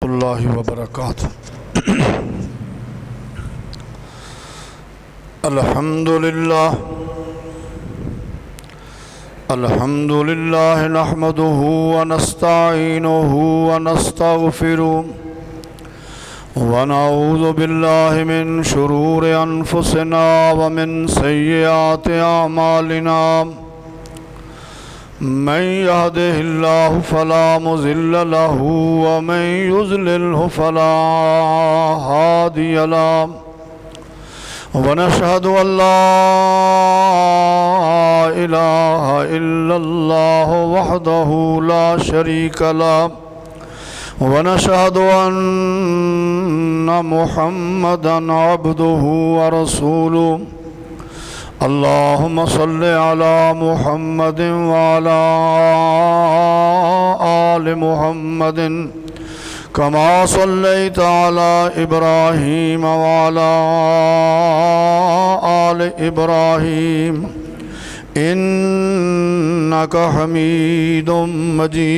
अल्लाह वबरकातुहू। अल्हम्दुलिल्लाह अल्हम्दुलिल्लाह नहमदुहु व नस्तईनुहु व नस्तगफिरुहु व नऊज़ु बिल्लाहि मिन शुरूरि अनफुसिना व मिन सय्यिआति अमालिना। मन यहदिहिल्लाहु फला मुज़िल्ल लहु व मन युज़लिल्हु फला हादिय लहु व नशहदु अल्ला इलाहा इल्लल्लाहु वहदहु ला शरीक लहु व नशहदु अन्ना मुहम्मदन अब्दुहु व रसूलुहु। अल्लाहुम्मा सल्लि अला मुहम्मदिन व अला आलि मुहम्मदिन कमा सल्लैता अला इब्राहीम व अला आलि इब्राहीम इन्नका हमीदुम मजीद।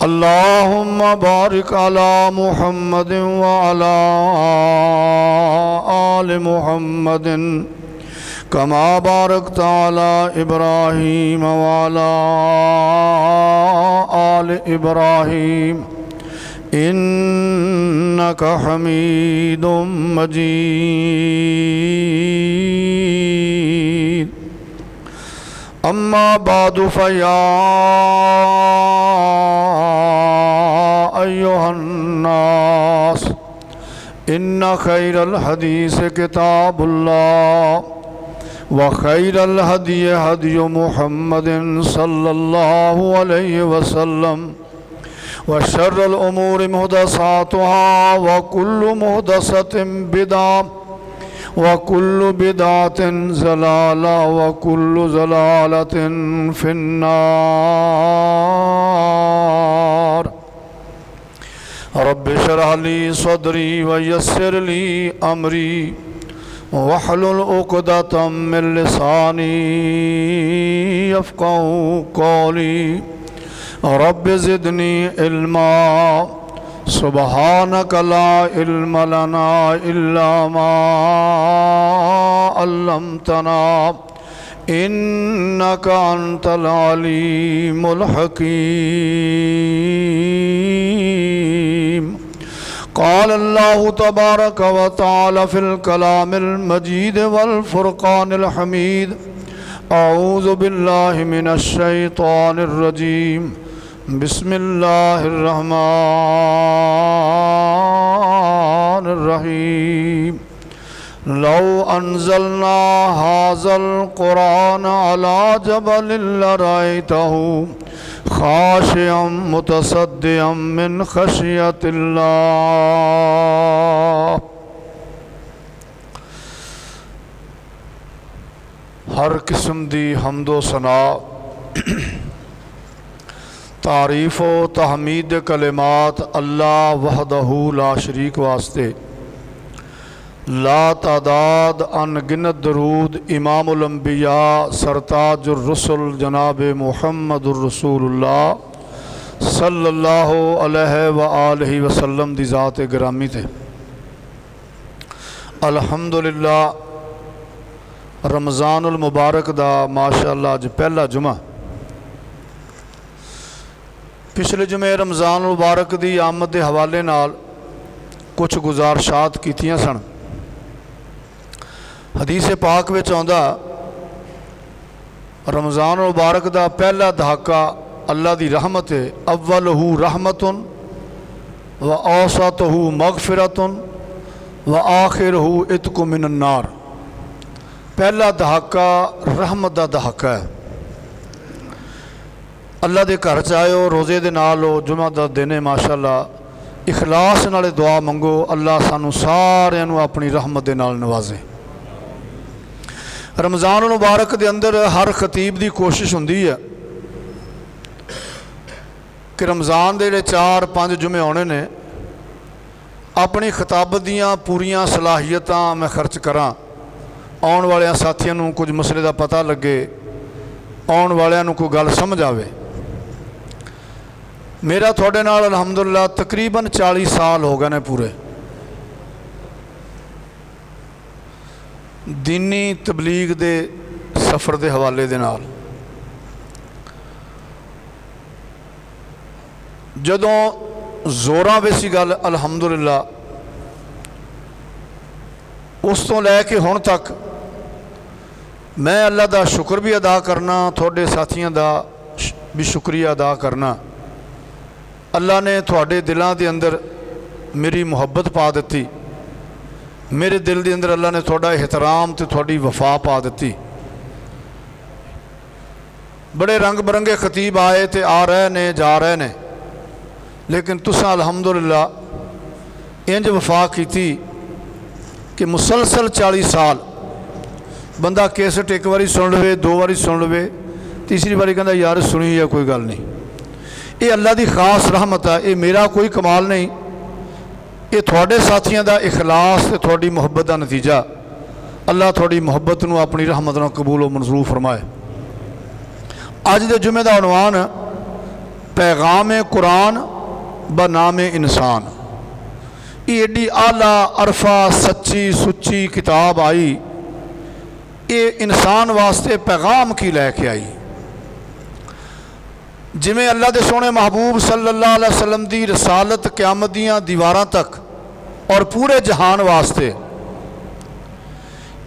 अल्लाहुम्मा बारिक अला मुहम्मदिन व अला आलि मुहम्मदिन कमा बारकता अला इब्राहीम व अला आलि इब्राहीम इन्नका हमीदुम मजीद। अम्मा बादु फया अय्युहन्नास इन्ना खैरल हदीस किताबुल्लाह व खैरल हदी हदी मुहम्मदिन सल्लल्लाहु अलैहि वसल्लम व शर्रल उमूरि मुहदसातुहा व कुल्लु मुहदसतिन बिदअ व कुल्लु बिदअतिन ज़लाला व कुल्लु ज़लालतिन फिन्नार। रब्बि शरह ली सदरी व यस्सिर ली अमरी वहलुल उक़दतम मिन लिसानी यफ़क़हू क़ौली। रब्बि ज़िदनी इल्मा सुब्हानक ला इल्म लना इल्ला मा अल्लमतना इन्नका अंतल अलीमुल हकीम। क़ाल अल्लाहु तबारक व तआला फ़िल कलामिल मजीद वल फ़ुरक़ानिल हमीद। अऊज़ु बिल्लाहि मिनश शैतानिर रजीम। बिस्मिल्लाहिर रहमानिर रहीम। लौ अन्ज़लना हाज़ल क़ुरआन अला जबलिन लरअयतहु ख़ाशिअम मुतसद्दिअम मिन ख़शियतिल्लाह। हर किस्म दी हम्दो सना तारीफ़ व तहमीद कलिमात अल्लाह वहदहू ला शरीक वास्ते ला तादाद अनगिनत दरूद इमामुल अंबिया सरताजुर रसूल जनाब मुहम्मदुर रसूलुल्लाह सल्लल्लाहु अलैहि व आलिहि वसल्लम दी ज़ात गिरामी थे। अल्हम्दुलिल्लाह रमज़ानुल मुबारक दा माशाअल्लाह अज पहला जुमा। पिछले जुमे रमज़ान मुबारक दी आमद के हवाले नाल कुछ गुजारशात कीतियां सन। हदीस पाक विच आउंदा रमज़ान मुबारक दा पहला दहाका अल्लाह दी रहमत है। अव्वलहू रहमतुन व औसतहू मगफिरतुन व आखिरहू इत्कु मिनन नार। पहला दहाका रहमत दा दहाका है। अल्लाह के घर च आयो, रोज़े दे नाल हो, जुमा दा दिन है। माशाअल्लाह इखलास नाले दुआ मंगो, अल्लाह सानू सारिਆਂ ਨੂੰ अपनी रहमत दे नाल नवाजे। रमज़ान मुबारक के अंदर हर खतीब की कोशिश होंदी है कि रमज़ान के जोड़े 4-5 जुमे आने ने अपनी खिताबत दियाँ पूरियां सलाहियतां मैं खर्च करा। आने वाले साथियों को कुछ मसले का पता लगे, आने वालों को कोई गल समझ आवे। मेरा थोड़े नाल अलहमदुलिल्लाह तकरीबन 40 साल हो गए ने पूरे दीनी तबलीग दे सफ़र के हवाले दे नाल। जदों जोरां विच सी गल अलहमदुलिल्लाह उस तो लैके हुण तक मैं अल्लाह का शुक्र भी अदा करना, थोड़े साथियों का भी शुक्रिया अदा करना। अल्लाह ने थोड़े दिलों के अंदर मेरी मुहब्बत पा दी, मेरे दिल के अंदर अल्लाह ने थोड़ा एहतराम तो थोड़ी वफा पा दी। बड़े रंग बिरंगे खतीब आए तो आ रहे ने जा रहे ने, लेकिन तुसां अल्हम्दुलिल्लाह इंज वफा की कि मुसलसल 40 साल बंदा कैसेट एक बारी सुन लवे, 2 बारी सुन लवे, तीसरी बारी कहता यार सुनी है कोई गल नहीं। ये अल्लाह की खास रहमत है, ये मेरा कोई कमाल नहीं, ये थोड़े साथियों का इखलास तो थोड़ी मुहब्बत का नतीजा। अल्लाह थोड़ी मुहब्बत को अपनी रहमत नाल कबूल और मंजूर फरमाए। अज के जुमे का उनवान पैगाम कुरान ब नाम इंसान। ये एडी आला अरफा सच्ची सुच्ची किताब आई, ये इंसान वास्ते पैगाम की लैके आई। जिमें अल्लाह के सोने महबूब सल्लल्लाहु अलैहि वसल्लम की रसालत क़यामत दीयां दीवारां तक और पूरे जहान वास्ते,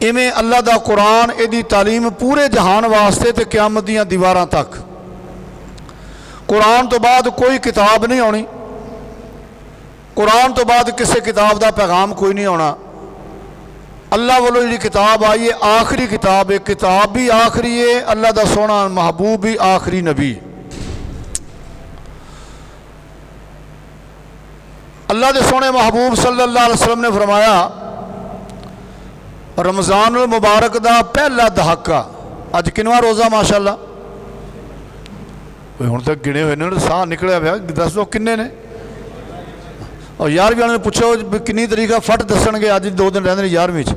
इवें अल्लाह का कुरान इहदी तालीम पूरे जहान वास्ते ते क़यामत दीयां दीवारां तक। कुरान तो बाद कोई किताब नहीं आनी, कुरान तो बाद किसी किताब का पैगाम कोई नहीं आना। अल्लाह वालों जी किताब आई है आखिरी किताब है, किताब भी आखिरी है, अल्लाह का सोना महबूब भी आखिरी नबी। अल्लाह के सोने महबूब सल्लल्लाहु अलैहि वसल्लम ने फरमाया रमज़ानुल मुबारक का पहला दहाका, अज किनवा रोज़ा माशाअल्लाह, हुण तक गिने हुए ने, साह निकलिया पाया, दस दो किन्ने ने। और 11वीं वाले पूछो किन्नी तरीक है, फट दसणगे, अज 2 दिन रहंदे ने 11वीं च।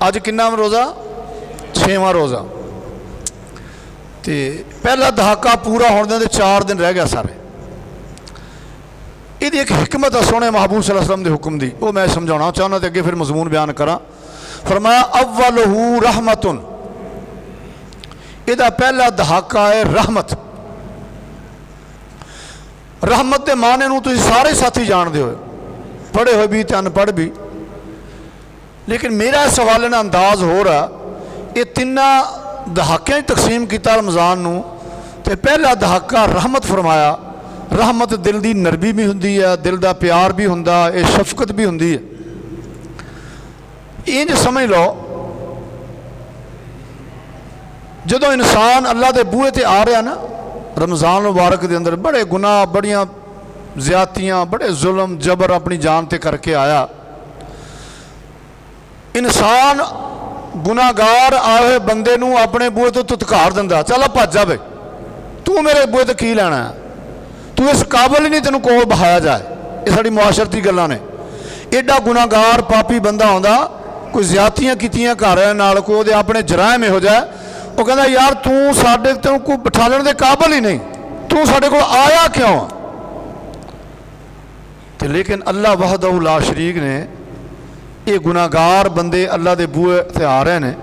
अज किन्ना रोज़ा, 6वां रोज़ा। तो पहला दहाका पूरा होने दे 4 दिन रह गया सारे। ये एक हिकमत है सोने महबूब सल्लल्लाहु अलैहि वसल्लम के हुक्म की, वो मैं समझाना चाहना तो अगे फिर मजमून बयान करा। फरमाया अव्वलहू रहमतुन, इहदा पहला दहाका है रहमत। रहमत के माने नूं तुसीं सारे साथी जानते हो, पढ़े हुए भी तो अनपढ़ भी, लेकिन मेरा इस हवाले नाल अंदाज हो रहा, ये 3 दहाकियां तकसीम किया रमज़ान नूं, ते पहला दहाका रहमत फरमाया। रहमत दिल की नरमी भी होंदी है, दिल का प्यार भी होंदा है, शफकत भी होंदी है। इंज समझ लो जदों इंसान अल्लाह के बूहे ते आ रहा ना रमज़ान मुबारक के अंदर, बड़े गुनाह बड़ियां ज्यादतियां बड़े जुल्म जबर अपनी जान ते करके आया, इंसान गुनाहगार आए बंदे नूं अपने बूहे तो तुतकार दिंदा, चल भज जा बे, तू मेरे बूहे तो की लैना है, तू इस काबल ही नहीं तेन कोल बहाया जाए। ये साड़ी मुआशरती गल्लां ने। एडा गुनाहगार पापी बंदा आउंदा, कोई ज्यादतियां कीतियां घर नाल, कोई उहदे अपने जराइम इहो जिहा, वो कहता यार तू साडे तेन कोई बिठालण दे काबल ही नहीं, तू साडे कोल आया क्यों। तो लेकिन अल्लाह वहदहू ला शरीक ने ये गुनाहगार बंदे अल्लाह के बूहे ते आ रहे हैं,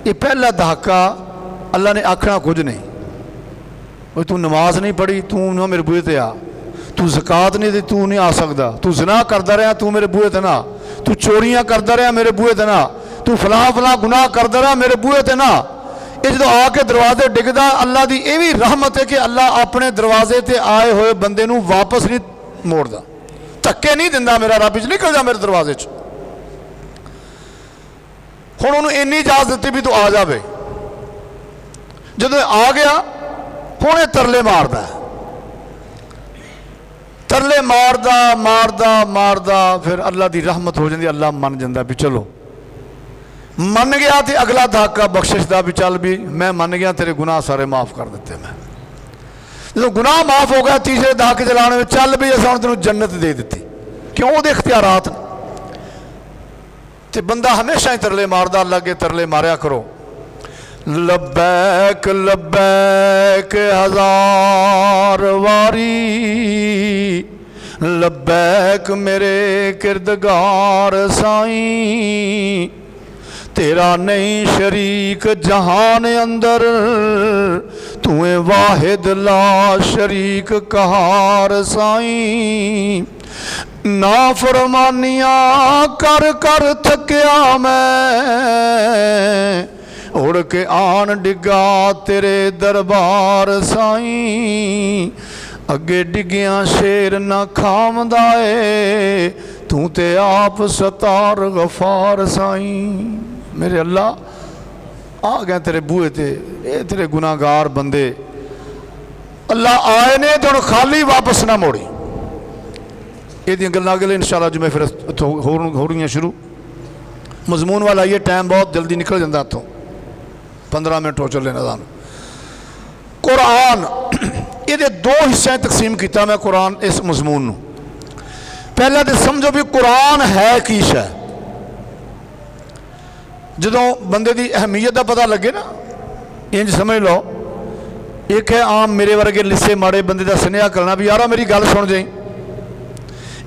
ये पहला दहाका अल्लाह ने आखना कुछ नहीं, वो तू नमाज नहीं पढ़ी तू ना मेरे बूहे ते आ, तू ज़कात नहीं दी तू नहीं आ सकता, तू ज़िना करता रहा तू मेरे बूहे ते ना, तू चोरियां करता रहा मेरे बूहे ते ना, तू फलां फलां गुनाह करता रहा मेरे बूहे ते ना। ये जो आके दरवाजे डिगदा, अल्लाह की यह भी रहमत है कि अल्लाह अपने दरवाजे ते आए हुए बंदे नूं वापस नहीं मोड़दा, धक्के नहीं दिंदा, मेरा रब च निकल जा मेरे दरवाजे च। हुण उहनूं इन्नी इजाजत दी भी तू आ जावे, जदों आ गया हुण ये तरले मारदा, तरले मारदा मारदा मारदा फिर अल्लाह की रहमत हो जाती, अल्लाह मन जाता भी चलो मन गया तो अगला दहाका बख्शिश का भी चल भी मैं मन गया तेरे गुनाह सारे माफ़ कर दिते। मैं जो गुनाह माफ़ हो गया तीसरे दहाके चलाने में चल भी असां तेन जन्नत दे दी, क्यों वो इख्तियारात। तो बंदा हमेशा ही तरले मारदा, अल्लाह के तरले मारिया करो। लब्बैक लब्बैक हजार वारी, लब्बैक मेरे किरदगार साईं, तेरा नहीं शरीक जहान अंदर, तूए वाहिद ला शरीक कहार साईं। ना फरमानियाँ कर कर थकिया मैं, उड़ के आन डिगा तेरे दरबार साईं। अगे डिगिया शेर न खामदा ए, तू ते आप सतार गफार साईं। मेरे अल्लाह आ गए तेरे बूहे ते, ये तेरे गुनाहगार बंदे अल्लाह आए ने तो खाली वापस ना मोड़ी। ये गल्लां अगले इंशाअल्लाह जो मैं फिर हो रही शुरू। मजमून वाला ये टाइम बहुत जल्दी निकल जाता इतों, 15 मिनट हो चले ना। कुरान ये दो हिस्से तकसीम किया मैं कुरान इस मजमून नूं। पहला तो समझो भी कुरान है की शै। जदों बंदे की अहमियत का पता लगे ना, इंज समझ लो, एक है आम मेरे वर्गे लिस्से माड़े बंदे का सुनेहा करना भी यार मेरी गल सुन जाई।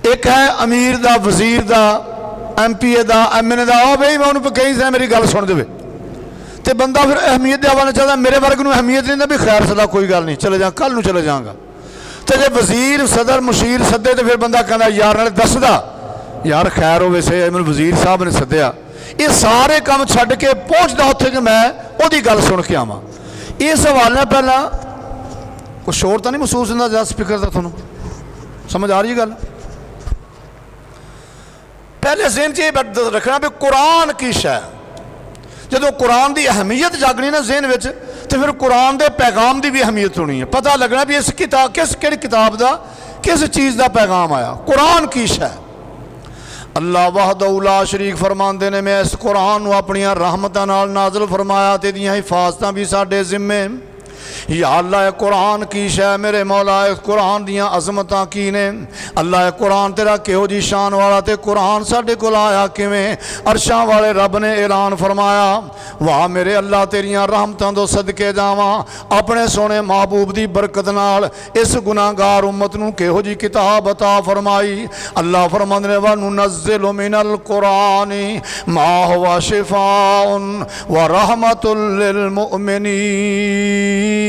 एक है अमीर का, वजीर का, MPA का, MNA का, आ बई मैं उन्होंने कही से मेरी गल सुन दे, तो बंदा फिर अहमियत देना चाहता। मेरे वर्ग में अहमियत नहीं भी खैर सदा कोई गल नहीं, चले जा कल चले जाऊँगा। तो जो वजीर सदर मुशीर सदे तो फिर बंदा कहता यार नाले दसदा यार खैर हो वैसे मैं वजीर साहब ने सद्या। ये सारे काम छड्ड के पहुँचता उत्थे कि मैं उहदी गल सुन के आवां। इस हवाले पहला कुछ शोर तो नहीं महसूस होंदा जरा स्पीकर का? तुहानूं समझ आ रही गल? पहले ज़हन च ये रखना भी कुरान की शै। जो कुरान की अहमियत जागनी ना ज़हन विच, तो फिर कुरान के पैगाम की भी अहमियत होनी है। पता लगना भी इस किताब किहड़ी किताब का किस चीज़ का पैगाम आया। कुरान की शै। अल्लाह वहदहू ला शरीक फरमाते ने मैं इस कुरान को अपनियां रहमतां नाल नाज़िल फरमाया, ते इहदियां हिफाजतां भी साडे जिम्मे। या अल्लाह कुरान की शै मेरे मौला, कुरान दियाँ अजमतां की ने। अल्लाह कुरान तेरा किहो जी शान वाला, ते कुरान साडे कोल आया किवें? अरशां वाले रब ने ऐलान फरमाया, वाह मेरे अल्लाह तेरियां रहमतां तो सदके जावां, अपने सोने महबूब की बरकत नाल इस गुनाहगार उम्मत नूं किहो जी किताब अता फरमाई। अल्लाह फरमांदे ने व नुनज़्ज़िलु मिनल कुरानी मा हुवा शिफाउन व रहमतुल लिल मुमिनीन।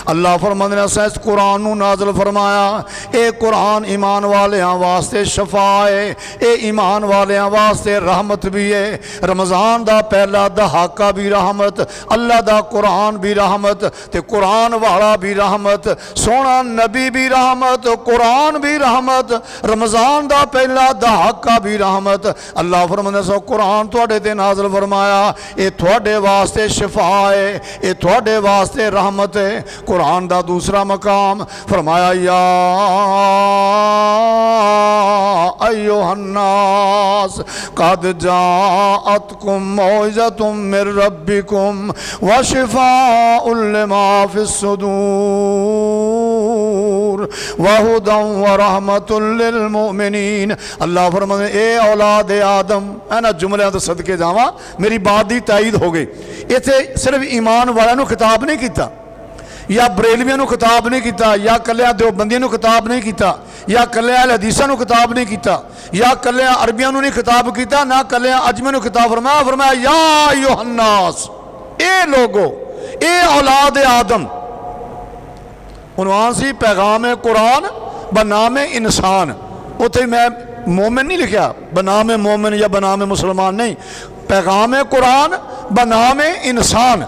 अल्लाह फरमांदे ने असां इस कुरान नूं नाज़िल फरमाया, ये कुरान ईमान वालियां वास्ते शफा है, ये ईमान वालियां वास्ते रहमत भी है। रमज़ान दा पहला दहाका भी रहमत, अल्लाह दा कुरान भी रहमत, ते कुरान वाला भी रहमत, सोना नबी भी रहमत, कुरान भी रहमत, रमज़ान दा पहला दहाका भी रहमत। अल्लाह फरमांदे ने कुरान तुहाडे ते नाज़िल फरमाया, ये तुहाडे वास्ते शिफा है, ये तुहाडे वास्ते रहमत है। कुरान का दूसरा मकाम फरमाया, या अय्युहन्नास कद जाअतकुम मौइज़तुम मिर रब्बिकुम व शिफाउन लिमा फिस्सुदूर व हुदन व रहमतुल लिल मुमिनीन। अल्लाह फरमाते ए औलाद आदम, इन्हां जुमलियां तो सदके जावां, मेरी बात की तायीद हो गई। इत्थे सिर्फ ईमान वालियां नूं खिताब नहीं किया, या बरेलवियां नूं खिताब नहीं किया, या कलियां देवबंदियां नूं खिताब नहीं किया, या कलियां अहले हदीसां नूं खिताब नहीं किया, या कलियां अरबियां नूं नहीं खिताब किया, ना कलियां अजमियां नूं खिताब फरमाया। फरमाया या अय्युहन्नास, ए लोगो, ए औलाद आदम। उन्वान सी पैगाम कुरान बनाम इंसान। उत्थे मैं मोमिन नहीं लिखा, बनाम मोमिन या बनाम मुसलमान नहीं, पैगाम कुरान बनाम इंसान।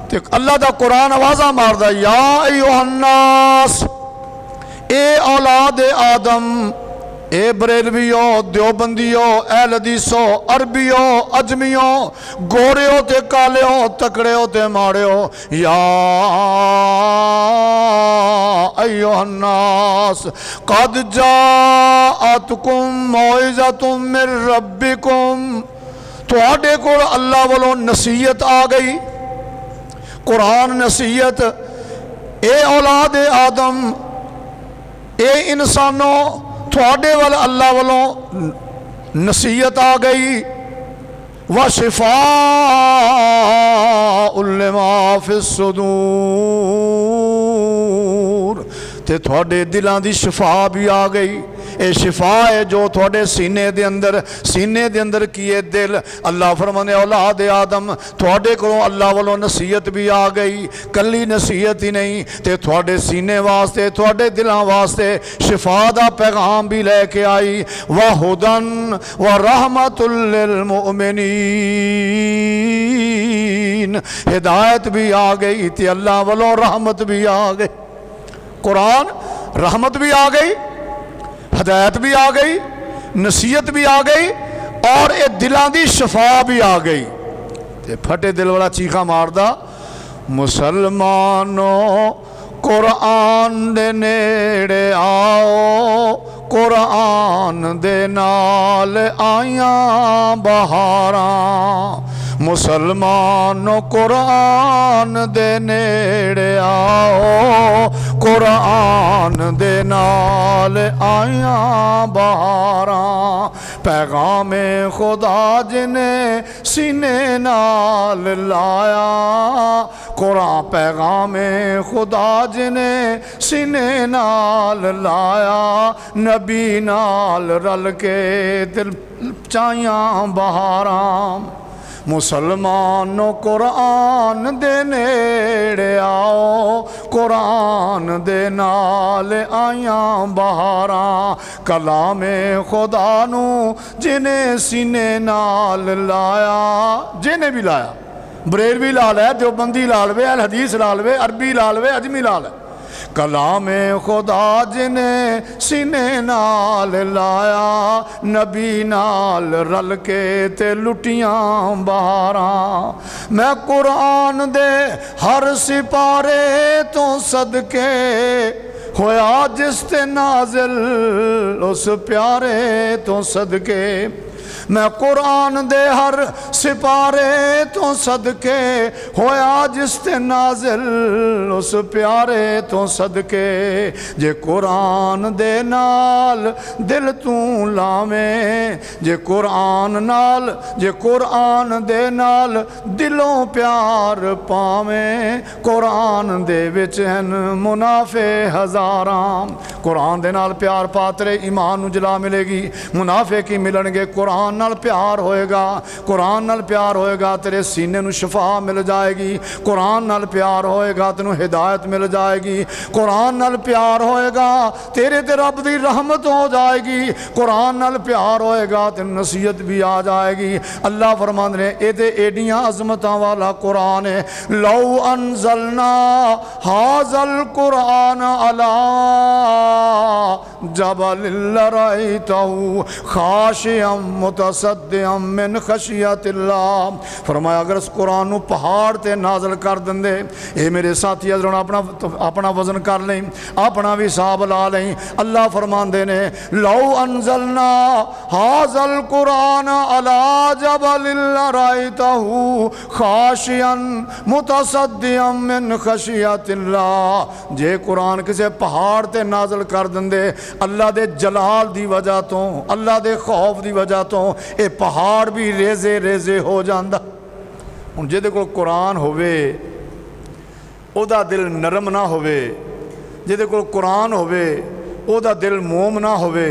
तो अल्लाह का कुरान आवाज़ा मारदा, या अय्युहन्नास, ए औलाद आदम, ए बरेलवियो, देवबंदियो, अहले हदीसो, अरबियो, अजमियो, गोरेओ ते कालेओ, तकड़ेओ ते माड़ेओ, या अय्युहन्नास कद जाअतकुम मौइज़तुम मिर रब्बिकुम, तुहाडे कोल अल्लाह वालों नसीहत आ गई। कुरान नसीहत, ए औलाद आदम, ए इंसानों, थोड़े वाल अल्लाह वालों नसीहत आ गई। व शिफाउल लिमा फिस्सुदूर, ते थोड़े दिलों की शिफा भी आ गई। ये शिफा है जो थोड़े सीने दे अंदर की है दिल। अल्लाह फरमाने औलाद आदम थोड़े को अल्लाह वालों नसीहत भी आ गई, कली नसीहत ही नहीं ते थोड़े सीने वास्ते थोड़े दिलों वास्ते शिफा दा पैगाम भी लेके आई। व हुदन व रहमतुल लिल मुमिनीन, हिदायत भी आ गई ते अल्लाह वालों रहमत भी आ गई। कुरान रहमत भी आ गई, हदायत भी आ गई, नसीहत भी आ गई और ये दिलों की शफा भी आ गई। ते फटे दिल वाला चीखा मारदा, मुसलमानों कुरान दे नेड़े आओ, कुरान दे नाल आइयां बहारां। मुसलमानों कुरान दे नेड़े आओ, कुरान दे नाल आइयां बहारां। पैगामे खुदा जिने सीने नाल लाया, कुरान पैगामे खुदा जिने सीने नाल लाया। नबी नाल रल के दिल चाइयां बहारां। मुसलमानों कुरान दे नेड़े आओ, कुरान दे नाल आइयां बहारां। कलामे खुदा नू जिने सीने नाल लाया, जिने भी लाया, बरेलवी ला लै, देवबंदी ला लवे, अल हदीस ला लवे, अरबी ला लवे, अजमी ला लै। कलामे खुदा जिने सीने नाल लाया, नबी नाल रल के ते लुटियां बहारां। मैं कुरान दे हर सिपारे तो सदके होया जिस ते नाज़िल उस प्यारे तो सदके। मैं कुरान दे हर सिपारे तो सदके होया जिस ते नाज़िल उस प्यारे तो सदके। जे कुरान दे नाल दिल तू लावें, जे कुरान नाल, जे कुरान दे नाल दिलों प्यार पावें। कुरान दे विच हन मुनाफे हज़ारां। कुरान दे नाल प्यार पा तेरे ईमान नू जला मिलेगी। मुनाफे की मिलणगे, कुरान नाल प्यार होएगा, कुरान नाल प्यार होएगा तेरे सीने नू शफा मिल जाएगी। कुरान नाल प्यार होएगा तेनू हिदायत मिल जाएगी। कुरान नाल प्यार होएगा तेरे ते रब दी रहमत हो जाएगी। कुरान नाल प्यार होएगा तेनू नसीहत भी आ जाएगी। अल्लाह फरमांदे ने ए ते एडियां अज़मतां वाला कुरान है। लौ अनज़लना हाज़ल कुरान अला जबलिल लरअयतहु खाशिअम मुतसद्दिअम मिन खशियतिल्लाह। फरमाया अगर इस कुरान नू पहाड़ ते नाज़िल कर देंदे, ये मेरे साथी हज़रात अपना वजन कर लें, अपना भी हिसाब ला लें। अल्लाह फरमांदे ने लौ अनज़लना हाज़ल कुरान अला जबलिल लरअयतहु खाशिअन मुतसद्दिअम मिन खशियतिल्लाह। जे कुरान किसी पहाड़ ते नाज़िल कर देंदे, अल्लाह दे जलाल दी वजह तो, अल्लाह दे खौफ दी वजह तो ये पहाड़ भी रेजे रेजे हो जाता। हुण जिहदे कोल कुरान होवे ओदा दिल नरम ना होवे, जिहदे कोल कुरान होवे ओदा दिल मोम ना होवे,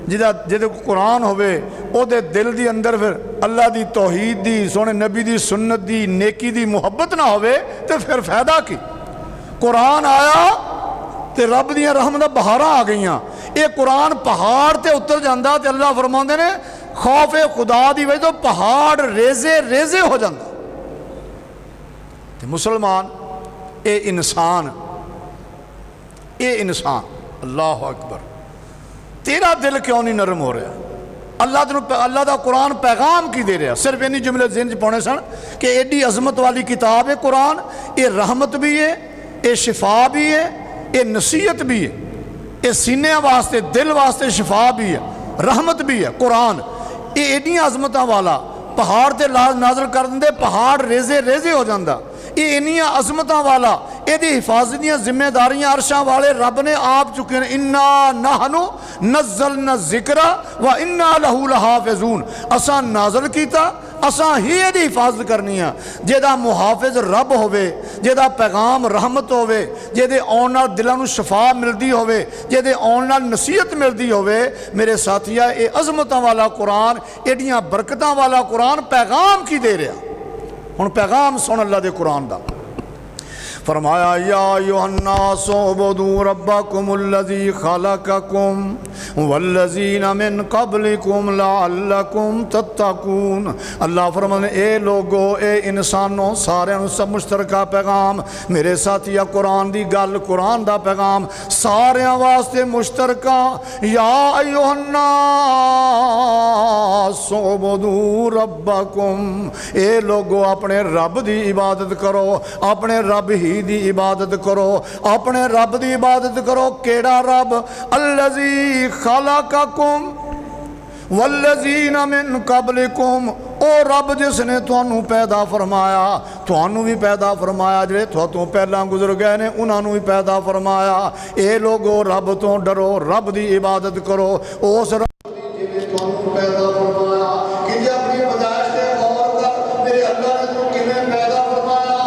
जिहदे कोल कुरान होवे ओदे दिल दी अंदर फिर अल्लाह दी तौहीद दी, सोहणे नबी दी सुन्नत दी, नेकी दी मुहब्बत ना होवे तो फिर फायदा की। कुरान आया ते रब दियां रहमतां बहारां आ गईयां। ये कुरान पहाड़ ते उतर जांदा ते अल्लाह फरमांदे ने खौफे खुदा दी वजह तो पहाड़ रेजे रेजे हो जाता। मुसलमान ये इंसान अल्लाह अकबर, तेरा दिल क्यों नहीं नरम हो रहा? अल्लाह तेन अल्लाह का कुरान पैगाम की दे रहा? सिर्फ इन्नी जुमले जिन च पाने सन कि एडी अजमत वाली किताब है कुरान। ये रहमत भी है, ये शिफा भी है, ये नसीहत भी है, ये सीने वास्ते दिल वास्ते शिफा भी है, रहमत भी है। कुरान ये एडियां अजमतां वाला पहाड़ ते नाज़िल कर देंदे, पहाड़ रेजे रेजे हो जाता। ये इन्नियां अजमतां वाला, इहदी हिफाजत दीयां जिम्मेदारियां अरशां वाले रब ने आप चुके हैं। इन्ना नहनु नज़्ज़लना ज़िक्रा व इन्ना लहू लहाफ़िज़ून। असां नाज़िल कीता असां ही इहदी हिफाजत करनी आ। जिहदा मुहाफिज रब होवे, जिहदा पैगाम रहमत होवे, जिहदे आउण नाल दिलां नूं शफा मिलदी होवे, जिहदे आउण नाल नसीहत मिलदी होवे, मेरे साथिया ये अज़मतां वाला कुरान, एडियां बरकतां वाला कुरान पैगाम की दे रहा। हुण पैगाम सुन अल्लाह दे कुरान दा। फरमाया या अय्युहन्नासु उबुदू रब्बकुमुल्लज़ी खलक़कुम वल्लज़ीना मिन क़ब्लिकुम लअल्लकुम तत्तक़ून। अल्लाह फरमाने ए लोगो, ए इंसानों, सारे सब मुश्तरका पैगाम। मेरे साथिया कुरान दी गल, कुरान दा पैगाम सारे वास्ते मुश्तरका। या अय्युहन्नासु उबुदू रब्बकुम, ए लोगो अपने रब दी इबादत करो, अपने रब ही दी इबादत करो, अपने रब दी इबादत करो। केड़ा रब? अल्लज़ी खलक़कुम वल्लज़ीना मिन क़ब्लिकुम, ओ रब जिसने तुहानू पैदा फरमाया, तुहानू भी पैदा फरमाया, जिहड़े तुहातों पहलां गुजर गए ने उन्होंने भी पैदा फरमाया। ए लोगो रब तो डरो, रब दी इबादत करो, उस रब जिहने तुहानू पैदा फरमाया। कि जे अपनी पैदाइश ते गौर कर, मेरे अल्लाह ने तू किवें पैदा फरमाया।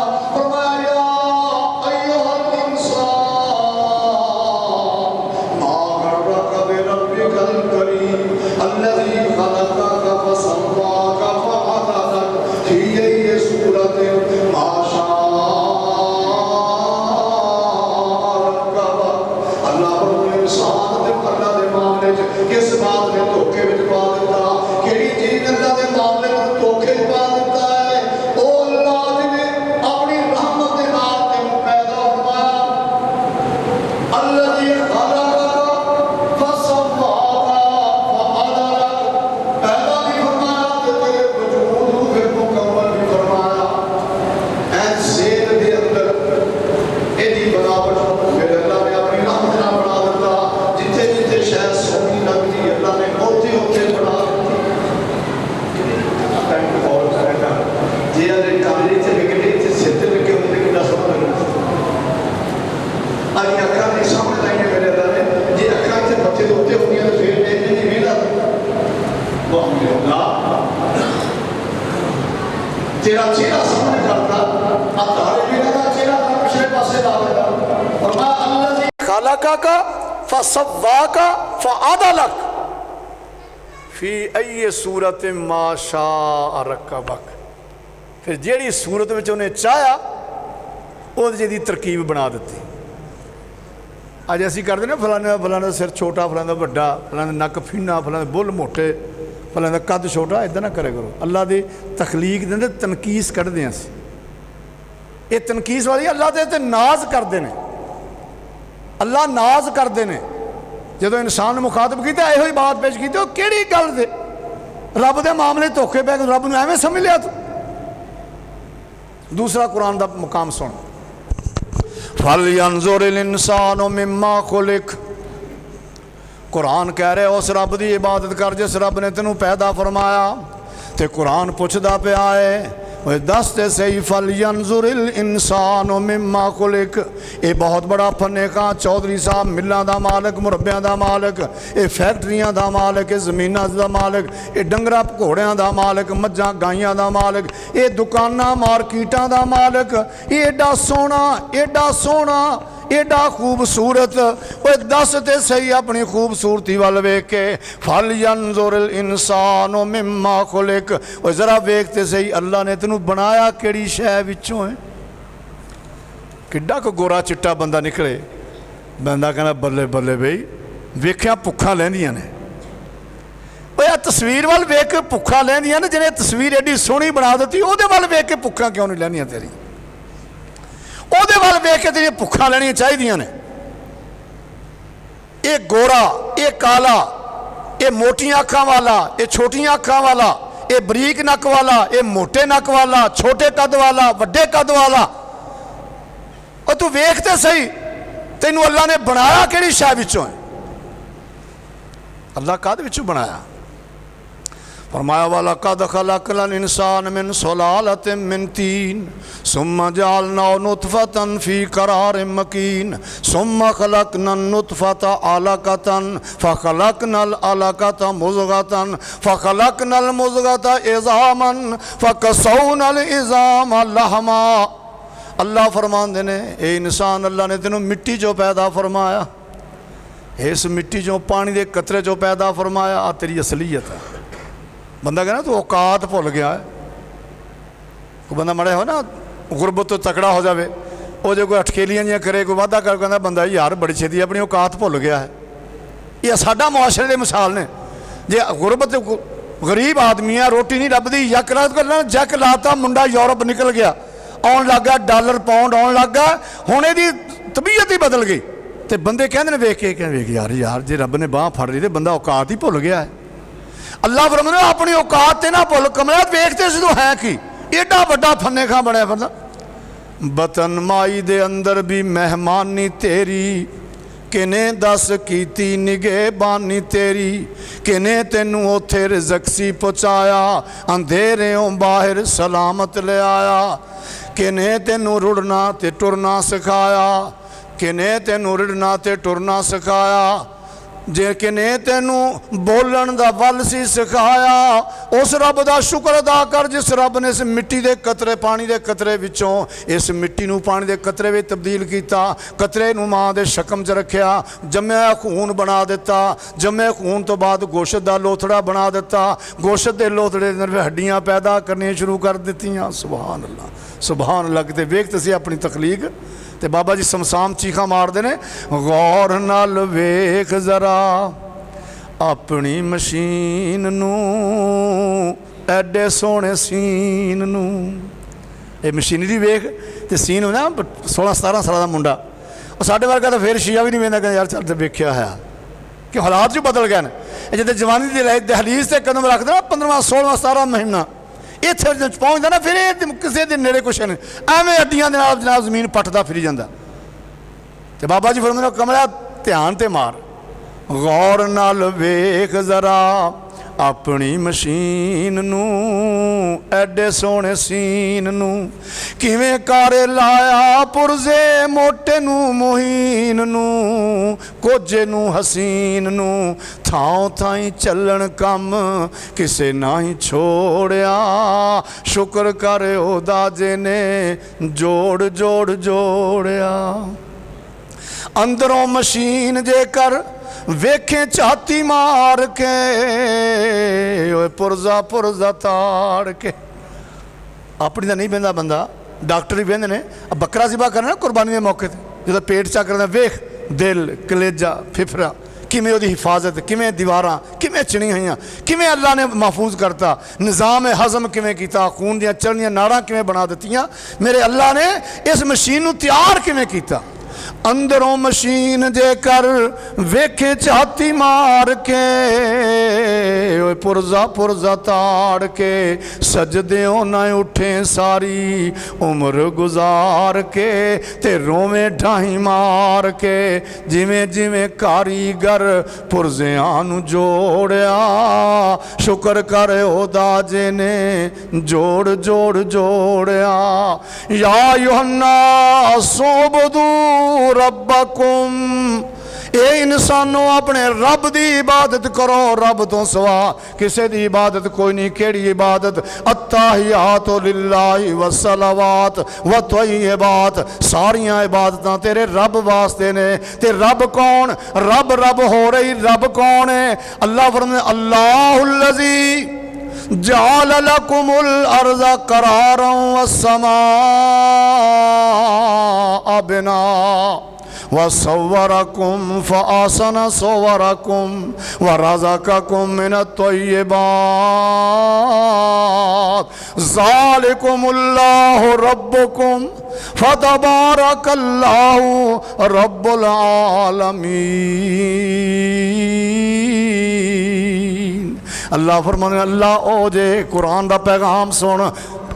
किस बात ने धोखे में पा दिता, केड़ी चीज अल्लाह के मामले में धोखे पा दिता है। ओ अल्लाह ने अपनी रहमत के नाल तेनू पैदा फरमाया। अल्लाजी खलक़का फसव्वाका फअदलक, पैदा भी फरमाया ते तेरे वजूद को फिर मुकम्मल भी फरमाया। ऐ ज़ेल दे अंदर एदी बनावट मेरे अल्लाह ने अपनी रहमत नाल बना दिता। जिथे जिथे शायद सोनी लगती अल्लाह ने ओथे ओथे बना दी। और करेगा जे अरे काले से विकटे से सिद्ध लगे होंगे कि ना समझ लगता। अरे अक्का ने सामने लाइने मेरे अल्लाह ने जे अक्का से बच्चे होते होंगे तो फिर देखने की मिला वो हमने अल्लाह तेरा चेहरा सामने करता, अब तारे भी लगा चेहरा का पिछले पासे ला देता। और मैं अल्लाह जी खलक़का फसव्वाका फअदलक फी अय्यि सूरत मा शाअ रक्कबक। फिर जेड़ी सूरत में उन्हें चाहया उहदी जी तरकीब बना दी। अज असी करते ना फलाने फलाने सिर छोटा, फलाने वड्डा, फलाने नक फीना, फलाने बुल मोटे, फलाने कद छोटा। इदा ना करे करो। अल्लाह की तखलीक दे अंदर तनकीस कढ़ते हैं असी। ये तनकीस वाली अल्लाह के नाज करते हैं। अल्लाह नाज करते हैं। जो इंसान मुखातब किया यो बात पेश की, कि गल दे रब के मामले धोखे पै गए, रब ने एवं समझ लिया तू। दूसरा कुरान का मुकाम सुन, फलयंजुरिल इंसानु मिम्मा खुलिक। कुरान कह रहे उस रब की इबादत कर जिस रब ने तेनू पैदा फरमाया। तो कुरान पुछदा पिया है, दस ते सही फलयंजुरिल इंसानु मिम्मा खुलिक। ये बहुत बड़ा फने का चौधरी साहब मिलों का मालिक, मुरब्बियां का मालिक, ये फैक्ट्रियां का मालिक, ये जमीनों का मालिक, ये डंगरा घोड़ियां का मालिक, मज्जां गाइयां का मालिक, ये दुकाना मार्केटां का मालिक। एडा सोहना, एडा सोहना, एडा खूबसूरत। वो दस ते सही अपनी खूबसूरती वाल वेख के, फलयंजुरिल इंसानु मिम्मा खुलिक। वो जरा वेखते सही अल्लाह ने तेनू बनाया केड़ी शै विचों है। किड्डा को गोरा चिट्टा बंदा निकले, बंदा कहना बल्ले बल्ले बई, वेख्या भुखा लैंदियां ने। आ तस्वीर वाल वेख के भुखा लैंदियां ने, जिन्हें तस्वीर एडी सोहनी बना दी, उहदे वाल वेख के भुखा क्यों नहीं लैंदियां तेरी? उहदे वाल वेख के तेरियां भुखा लैनियां चाहिदियां ने। ये गोरा, ये काला, ये मोटियां अखां वाला, ये छोटियां अखां वाला, ये बरीक नक वाला, ये मोटे नक वाला, छोटे कद वाला, वड्डे कद वाला। और तू वेखते सही तेनू अल्लाह ने बनाया किहड़ी शै विचों है? अल्लाह काहदे विचों बनाया? फरमाया वाला कद खलकल इंसान मिन सुलालतिन मिन तीन सुम्मा जअलनाहु नुतफतन फी करारिन मकीन सुम्मा खलकना नुतफता अलकतन फखलकनल अलकता मुज़गतन फखलकनल मुज़गता इज़ामन फकसौनल इज़ाम लहमा। अल्लाह फरमाते ने ए इंसान अल्लाह ने तेनों मिट्टी चो पैदा फरमाया, इस मिट्टी चो पानी के कतरे चो पैदा फरमाया। आ तेरी असलीयत है। बंदा कहना तू औकात भुल गया है। कोई बंदा मड़ा हो ना गुरबत तो तकड़ा हो जाए, वो जो कोई अटकेलियां जियां करे, कोई वादा कर कहना बंदा यार बड़ी छेती अपनी औकात भुल गया है। ये साडा मुआशरे की मिसाल ने। जे गुरबत गरीब आदमी है, रोटी नहीं लभदी, यक रात करना जैक लाता, मुंडा यूरोप निकल गया, आउन लग गया डॉलर पाउंड आउन लग गया, हुण इहदी तबीयत ही बदल गई। तो बंदे कहते हैं वेख के वेख यार यार जे रब ने बांह फड़ ली तो बंदा औकात ही भुल गया है। अल्लाह फरमांदा अपनी औकात ते ना भुल, कमला देखते सी तो है कि एडा वड्डा फन्ने खां बनया फिरदा। बतन माई दे अंदर भी मेहमानी तेरी, किने दस कीती निगहबानी तेरी, किने तेनू ओथे रिज़क सी पहुँचाया, अंधेरेओं बाहर सलामत ले आया, किने तेनू रुड़ना ते टुरना सिखाया, किने तेनू रिड़ना ते टुरना सिखाया, जे किने तेनू बोलन दा वल सी सिखाया। उस रब दा शुक्र अदा कर जिस रब ने इस मिट्टी दे कतरे पानी दे कतरे विचों इस मिट्टी नू पानी दे कतरे विच तब्दील कीता, कतरे नू मां दे शकम च रखिया, जम्मिया खून बना दिता, जम्मे खून तो बाद गोश्त दा लोथड़ा बना दिता, गोश्त दे लोथड़े दे हड्डियां पैदा करनी शुरू कर दित्तियां। सुभान अल्लाह सुभान अल्लाह। किते वेख तुसीं अपनी तखलीक ते बाबा जी समसाम चीखा मारते ने, गौर नाल वेख जरा अपनी मशीन नू, एडे सोहने सीन नू। ये मशीनरी वेख ते सीन ना 16-17 साल का मुंडा, और साढ़े वर्गा तो फिर शिया भी नहीं वेंदा यार चल तो वेख्या है कि हालात जो बदल गए हैं। जिते जवानी की दहलीज से कदम रखते ना 15वां 16वां 17वां महीना इतने पहुँचता ना, फिर किसी के नेड़े कुछ नहीं, एवं अड्डियां दे नाल जनाब जमीन पटदा फिरी जाता। तो बाबा जी फरमांदे कमला ध्यान ते मार, गौर नाल वेख जरा अपनी मशीन नू, एडे सोहने सीन नू, किवें कारे लाया पुरजे मोटे नू मुहीन नू, कोजे नू हसीन नू, थां थाई चलन कम किसे ना ही छोड़िया, शुक्र करे ओदा जिने जोड़ जोड़ जोड़िया। अंदरों मशीन जेकर वेखें छाती मार के, ओए पुरजा पुरजा ताड़ के। अपनी तो नहीं बहता बंदा, डॉक्टर ही बहते ने। बकरा जिबा करना ना कुर्बानी के मौके पर, जो पेट चा करना वेख दिल कलेजा फिफरा किमें उसकी हिफाजत, किमें दीवारां किमें चिड़ियां हुई, किमें अल्लाह ने महफूज करता, निज़ाम हज़म किमें किया, खून दियां चलनियां नाड़ां किमें बना दित्तियां, मेरे अल्लाह ने इस मशीन नूं तैयार किमें किया। अंदरों मशीन जेकर वेखे छाती मार के, ओए पुरजा पुरजा ताड़ के, सजदे ना उठे सारी उम्र गुजार के, ते रोवें ढाई मार के, जिमें जिमें कारीगर पुरजियां नूं जोड़िया, शुक्र करे ओदा जिने जोड़ जोड़ जोड़िया। या यूहन्ना सोबदू रब्बकुम, ए इंसानों अपने रब की इबादत करो, रब तो सवा किसी की इबादत कोई नहीं। केड़ी इबादत? अत्ताहियातु लिल्लाहि वस्सलावात व तय्यिबात, सारियां इबादतां तेरे रब वास्ते ने। ते रब कौन? रब रब हो रही, रब कौन है? अल्लाह फरमाते अल्लाहुल्लज़ी जाल लकुमुल अर्ज़ करारन वस्समा बिना वसव्वरकुम फअहसन सव्वरकुम वरज़क़कुम मिनत तय्यिबात ज़ालिकुमुल्लाहु रब्बुकुम फतबारकल्लाहु रब्बुल आलमीन। अल्लाह फरमाने अल्लाह ओ जे कुरान का पैगाम सुन।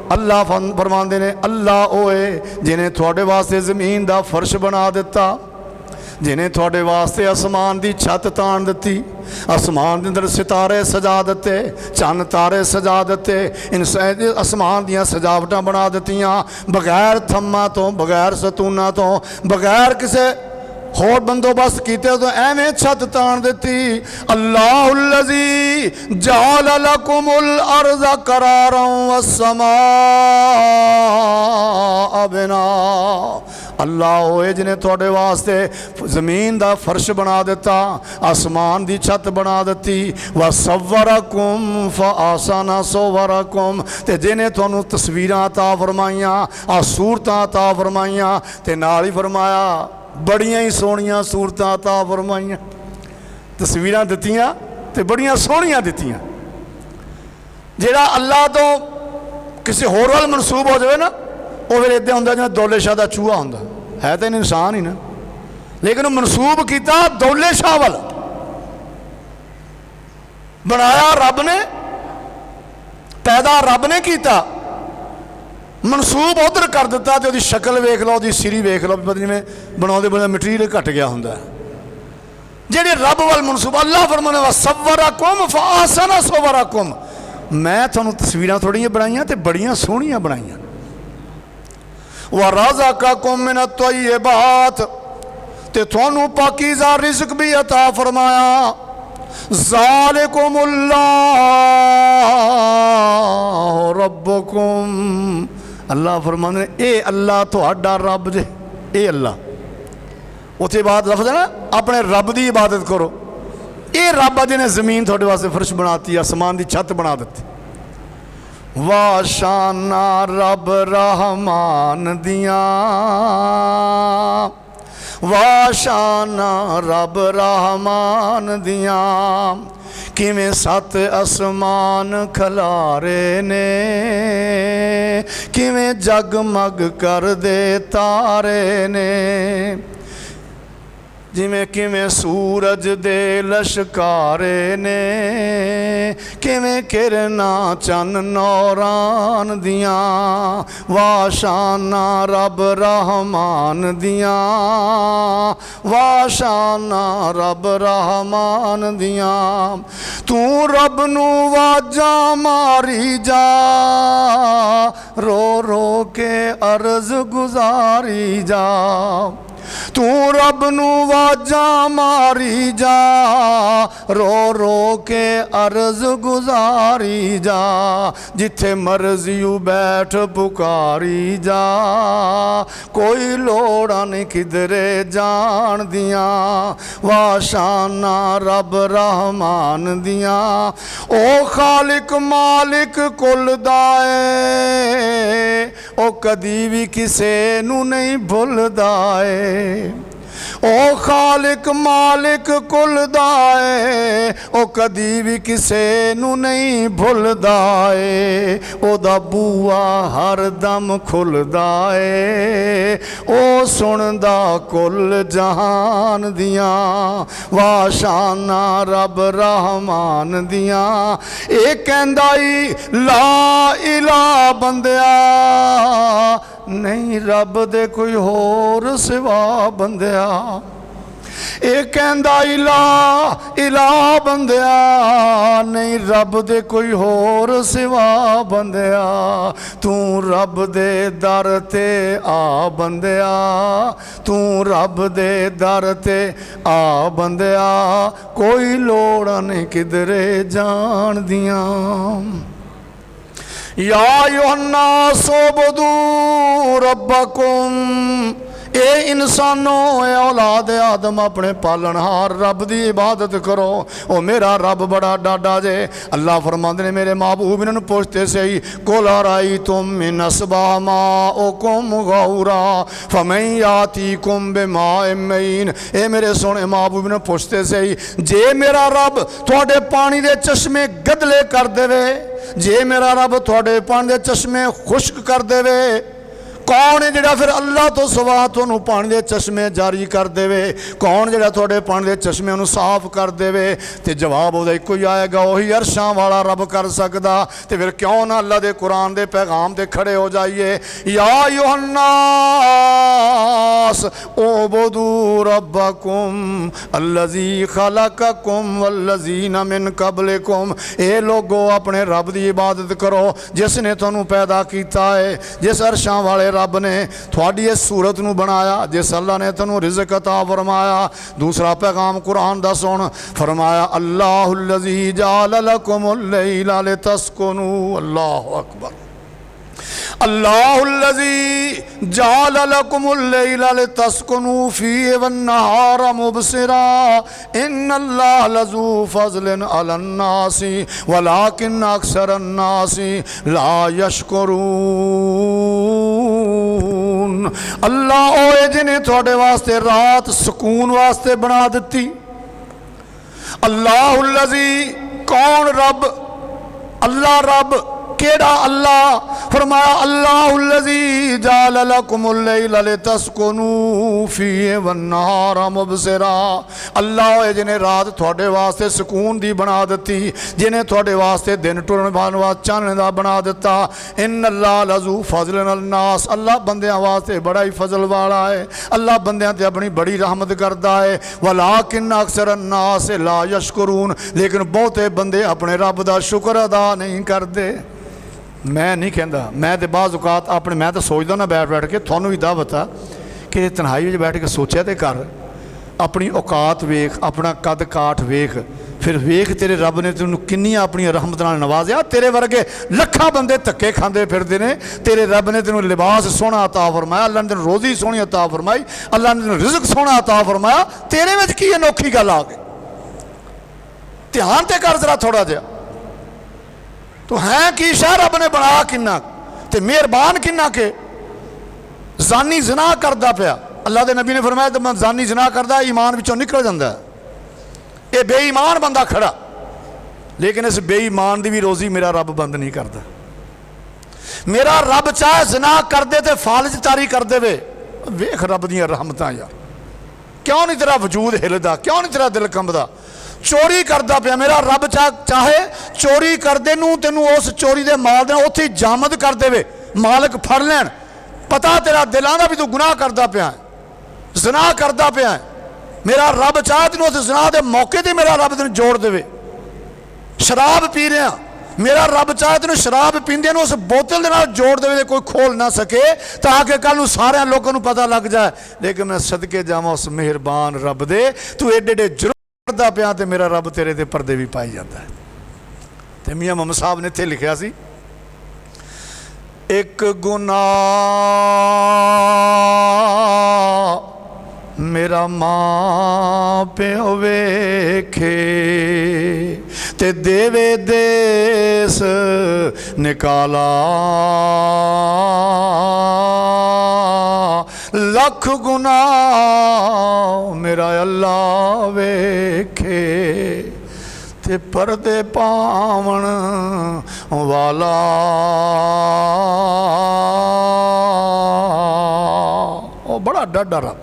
अल्लाह फरमाते ने अल्लाह ओए जिन्हें थोड़े वास्ते ज़मीन का फर्श बना दिता, जिन्हें थोड़े वास्ते आसमान की छत ताण दी, आसमान के अंदर सितारे सजा दिते, चन्न तारे सजा दिते, आसमान दियाँ सजावटां बना दित्तियां, बगैर थम्मा तो, बगैर सतूना तो, बगैर किसी होर बंदोबस्त किते तो एवें छत ताण दी। अल्लाहुल्लज़ी जअल लकुमुल अर्ज़ करारन वस्समा बिना। अल्लाह होए जिन्हें थोड़े वास्ते जमीन का फर्श बना दिता, आसमान की छत बना दी। व सव्वरकुम फअहसना सुवरकुम, ते जिन्हें तुहानू तस्वीरां अता फरमाइयां, आ सूरतां अता फरमाइयां, ते नाल ही फरमाया बड़ियां ही सोहणियां सूरतां अता फरमाइयां। तस्वीरां दित्तियां ते बड़ियां सोहणियां दित्तियां। जिहड़ा अल्लाह तो किसी होर वाल मनसूब हो जाए ना, वो फिर इदां हुंदा जिवें दौले शाह का चूहा हुंदा है, तो इंसान ही ना, लेकिन वो मनसूब किया दौले शाह वाल। बनाया रब ने, पैदा रब ने किया, मनसूब उधर कर दिता, तो शक्ल वेख लो, उसकी सिरी वेख लो, पता जिवें बनाते बनाते मटीरियल घट गया होंगे। जेडे रब वाल मनसूब, अल्लाह फरमाने वा सव्वरकुम फअहसना सुवरकुम, मैं तुहानू तस्वीरां थोड़ियां बनाइयां ते बड़ियां सोहणियां बनाइयां। व रज़क़कुम मिनत तय्यिबात, ते तुहानू पाकीज़ा रिज़्क़ भी अता फरमाया। ज़ालिकुमुल्लाहु रब्बुकुम, अल्लाह फरमाते हैं ए अल्लाह तुहाडा रब जे, ए अल्लाह। उत्थे बात लफ्ज़ है ना, अपने रब की इबादत करो। ये रब जिन्हें जमीन थोड़े वास्ते फर्श बनाती, आसमान की छत बना दी। वाशाना रब रहमान दिया, वाशाना रब रहमान दिया, किवें सत आसमान खलारे ने, किवें जगमग कर दे तारे ने, जिमें किवें सूरज दे लशकारे ने, किवें किरना चन नौरान दियाँ। वाशाना रब रहमान दियाँ, वाशाना रब रहमान दियाँ। तू रब नू वाजा मारी जा, रो रो के अर्ज गुजारी जा। तू रब नू वाजा मारी जा, रो रो के अर्ज गुजारी जा। जिथे मर्जी बैठ पुकारी जा, कोई लोड़ा नहीं किधरे जान दिया। वाशाना रब रहमान दिया, ओ खालिक मालिक कुल दाए, ओ कदी भी किसे नू नहीं भुलदा ए। ओ खालिक मालिक कुल दाए, ओ कदी भी किसे नू नहीं भुलदा ए। ओदा बूआ हर दम खुलदा ए, ओ सुनदा कुल जहान दियां। वाशाना रब रहमान दियां, ए कहंदा ई ला इला बंदिया, नहीं रब दे कोई होर सिवा बंदिया। ए कहंदा इला इला बंदिया, नहीं रब दे कोई होर सिवा बंदिया। तू रब दे दर ते आ बंदिया, तू रब दे दर ते आ बंदिया। कोई लोड़ नहीं किधरे जान दियां। या अय्युहन्नास उबुदू रब्बकुम, ए इंसानों ए औलाद आदम अपने पालनहार रब की इबादत करो। ओ मेरा रब बड़ा डाडा जे। अल्लाह फरमाते ने मेरे महबूब इन्होंने पूछते सही, कुल अरायतुम मिन अस्बाह माउकुम गौरा फमन यातीकुम बिमाइन मईन। ए मेरे सोने महबूब ने पूछते सही, जे मेरा रब थोड़े पानी के चश्मे गदले कर देवे, जे मेरा रब थोड़े पानी के चश्मे खुश्क कर देवे, कौन है जिहड़ा फिर अल्लाह तो सवा तुहानू पानी के चश्मे जारी कर देवे? कौन जिहड़ा थोड़े पानी के चश्मे साफ कर देवे? तो जवाब उहदा इक्को ही आएगा, वही अरशां वाला रब कर सकदा। तो फिर क्यों ना अल्लाह के कुरान के पैगाम से खड़े हो जाइए। या अय्युहन्नास अन्नास उबुदू रब्बकुम अल्लज़ी खलक़कुम वल्लज़ीना मिन क़ब्लिकुम। ए लोगो अपने रब की इबादत करो जिसने तुहानू पैदा किया है, जिस अरशां वाले रब ने थोड़ी इस सूरत नू बनाया, जिस अल्लाह ने तुहानू रिज़्क़ अता फरमाया। दूसरा पैगाम कुरान दा सुन, फरमाया अल्लाहुल्लज़ी जअल लकुमुल लैला लितस्कुनू। अल्लाहु अकबर। अल्लाहुल्लज़ी जअल लकुमुल लैला लितस्कुनू फीहि वन्नहारा मुबसिरा इन्नल्लाह लज़ू फ़ज़लिन अलन्नासी वलाकिन अक्सरन्नासी ला यशकुरून। अल्लाह ओए जिन्हें थोड़े वास्ते रात सुकून वास्ते बना दी। अल्लाहुल्लज़ी कौन रब? अल्लाह रब केड़ा अल्लाह? फरमाया अल्लाहुल्लज़ी जअल लकुमुल लैला लितस्कुनू फीहि वन्नहारा मुबसिरा। अल्लाह है जिन्हें रात थोड़े वास्ते सुकून दी बना दी, जिन्हें थोड़े वास्ते दिन टुरन वास्ते चानने दा बना दिता। इन्नल्लाह लज़ू फ़ज़लिन अलन्नास। अल्लाह बंदियां वास्ते बड़ा ही फजल वाला है। अल्लाह बंदियां ते अपनी बड़ी रहमत करता है। वलाकिन अक्सरन्नास ला यशकुरून। लेकिन बहुते बंदे अपने रब दा शुक्र अदा नहीं करते। मैं नहीं कहता, मैं तो बाज़ औकात अपने मैं तो सोचता ना बैठ बैठ के थानू भी दावत आ कि तन्हाई में बैठ के सोचा तो कर, अपनी औकात वेख, अपना कद काठ वेख, फिर वेख तेरे रब ने तेन किन्नियां अपनी रहमत नाल नवाजिया। तेरे वर्गे लखा बंदे धक्के खांदे फिरदे ने, तेरे रब ने तेन लिबास सोहना अता फरमाया, अल्लाह ने तेन रोज़ी सोहनी अता फरमाई, अल्लाह ने तेन रिज़्क सोहना अता फरमाया। तेरे में की अनोखी गल आ गई? ध्यान तो कर जरा थोड़ा जिहा। तो है कि शाह रब ने बना किन्ना ते मेहरबान किन्ना के जानी जना करदा पिया। अल्लाह के नबी ने फरमाया जब जानी जना करदा ईमान विचों निकल जाता है। ये बेईमान बंदा खड़ा, लेकिन इस बेईमान की भी रोज़ी मेरा रब बंद नहीं करता। मेरा रब चाहे जना कर दे तो फालज तारी कर दे। वेख रब दियां रहमतां यार, क्यों नहीं तेरा वजूद हिलदा, क्यों नहीं तेरा दिल कंबदा? चोरी करता पिया मेरा रब चाहे चोरी करदे नूं तेनू उस चोरी दे माल दे उत्थे जामद कर देवे, मालक फड़ लैन, पता तेरा दिलां दा भी तू गुनाह करता पिया, ज़ना करता पिया। मेरा रब चाहे तेनू उस ज़ना दे मौके ते मेरा रब तेनू जोड़ देवे। शराब पी रहा, मेरा रब चाहे तेनू शराब पींदे उस बोतल दे नाल जोड़ देवे, कोई खोल ना सके, ताकि कल सारे लोगों को पता लग जाए। लेकिन मैं सदके जावां उस मेहरबान रब दे, तू एडे एडे जुर्म करदा पिया ते मेरा रब तेरे ते पर्दे भी पाई जाता है। ते मियां मोहम्मद साहब ने इत्थे लिखिया सी, एक गुनाह मेरा मां प्यो वेखे ते देवे देस निकाला, लख गुनाह मेरा अल्लाह वेखे ते पर्दे पावण वाला। ओ बड़ा डाढा रब,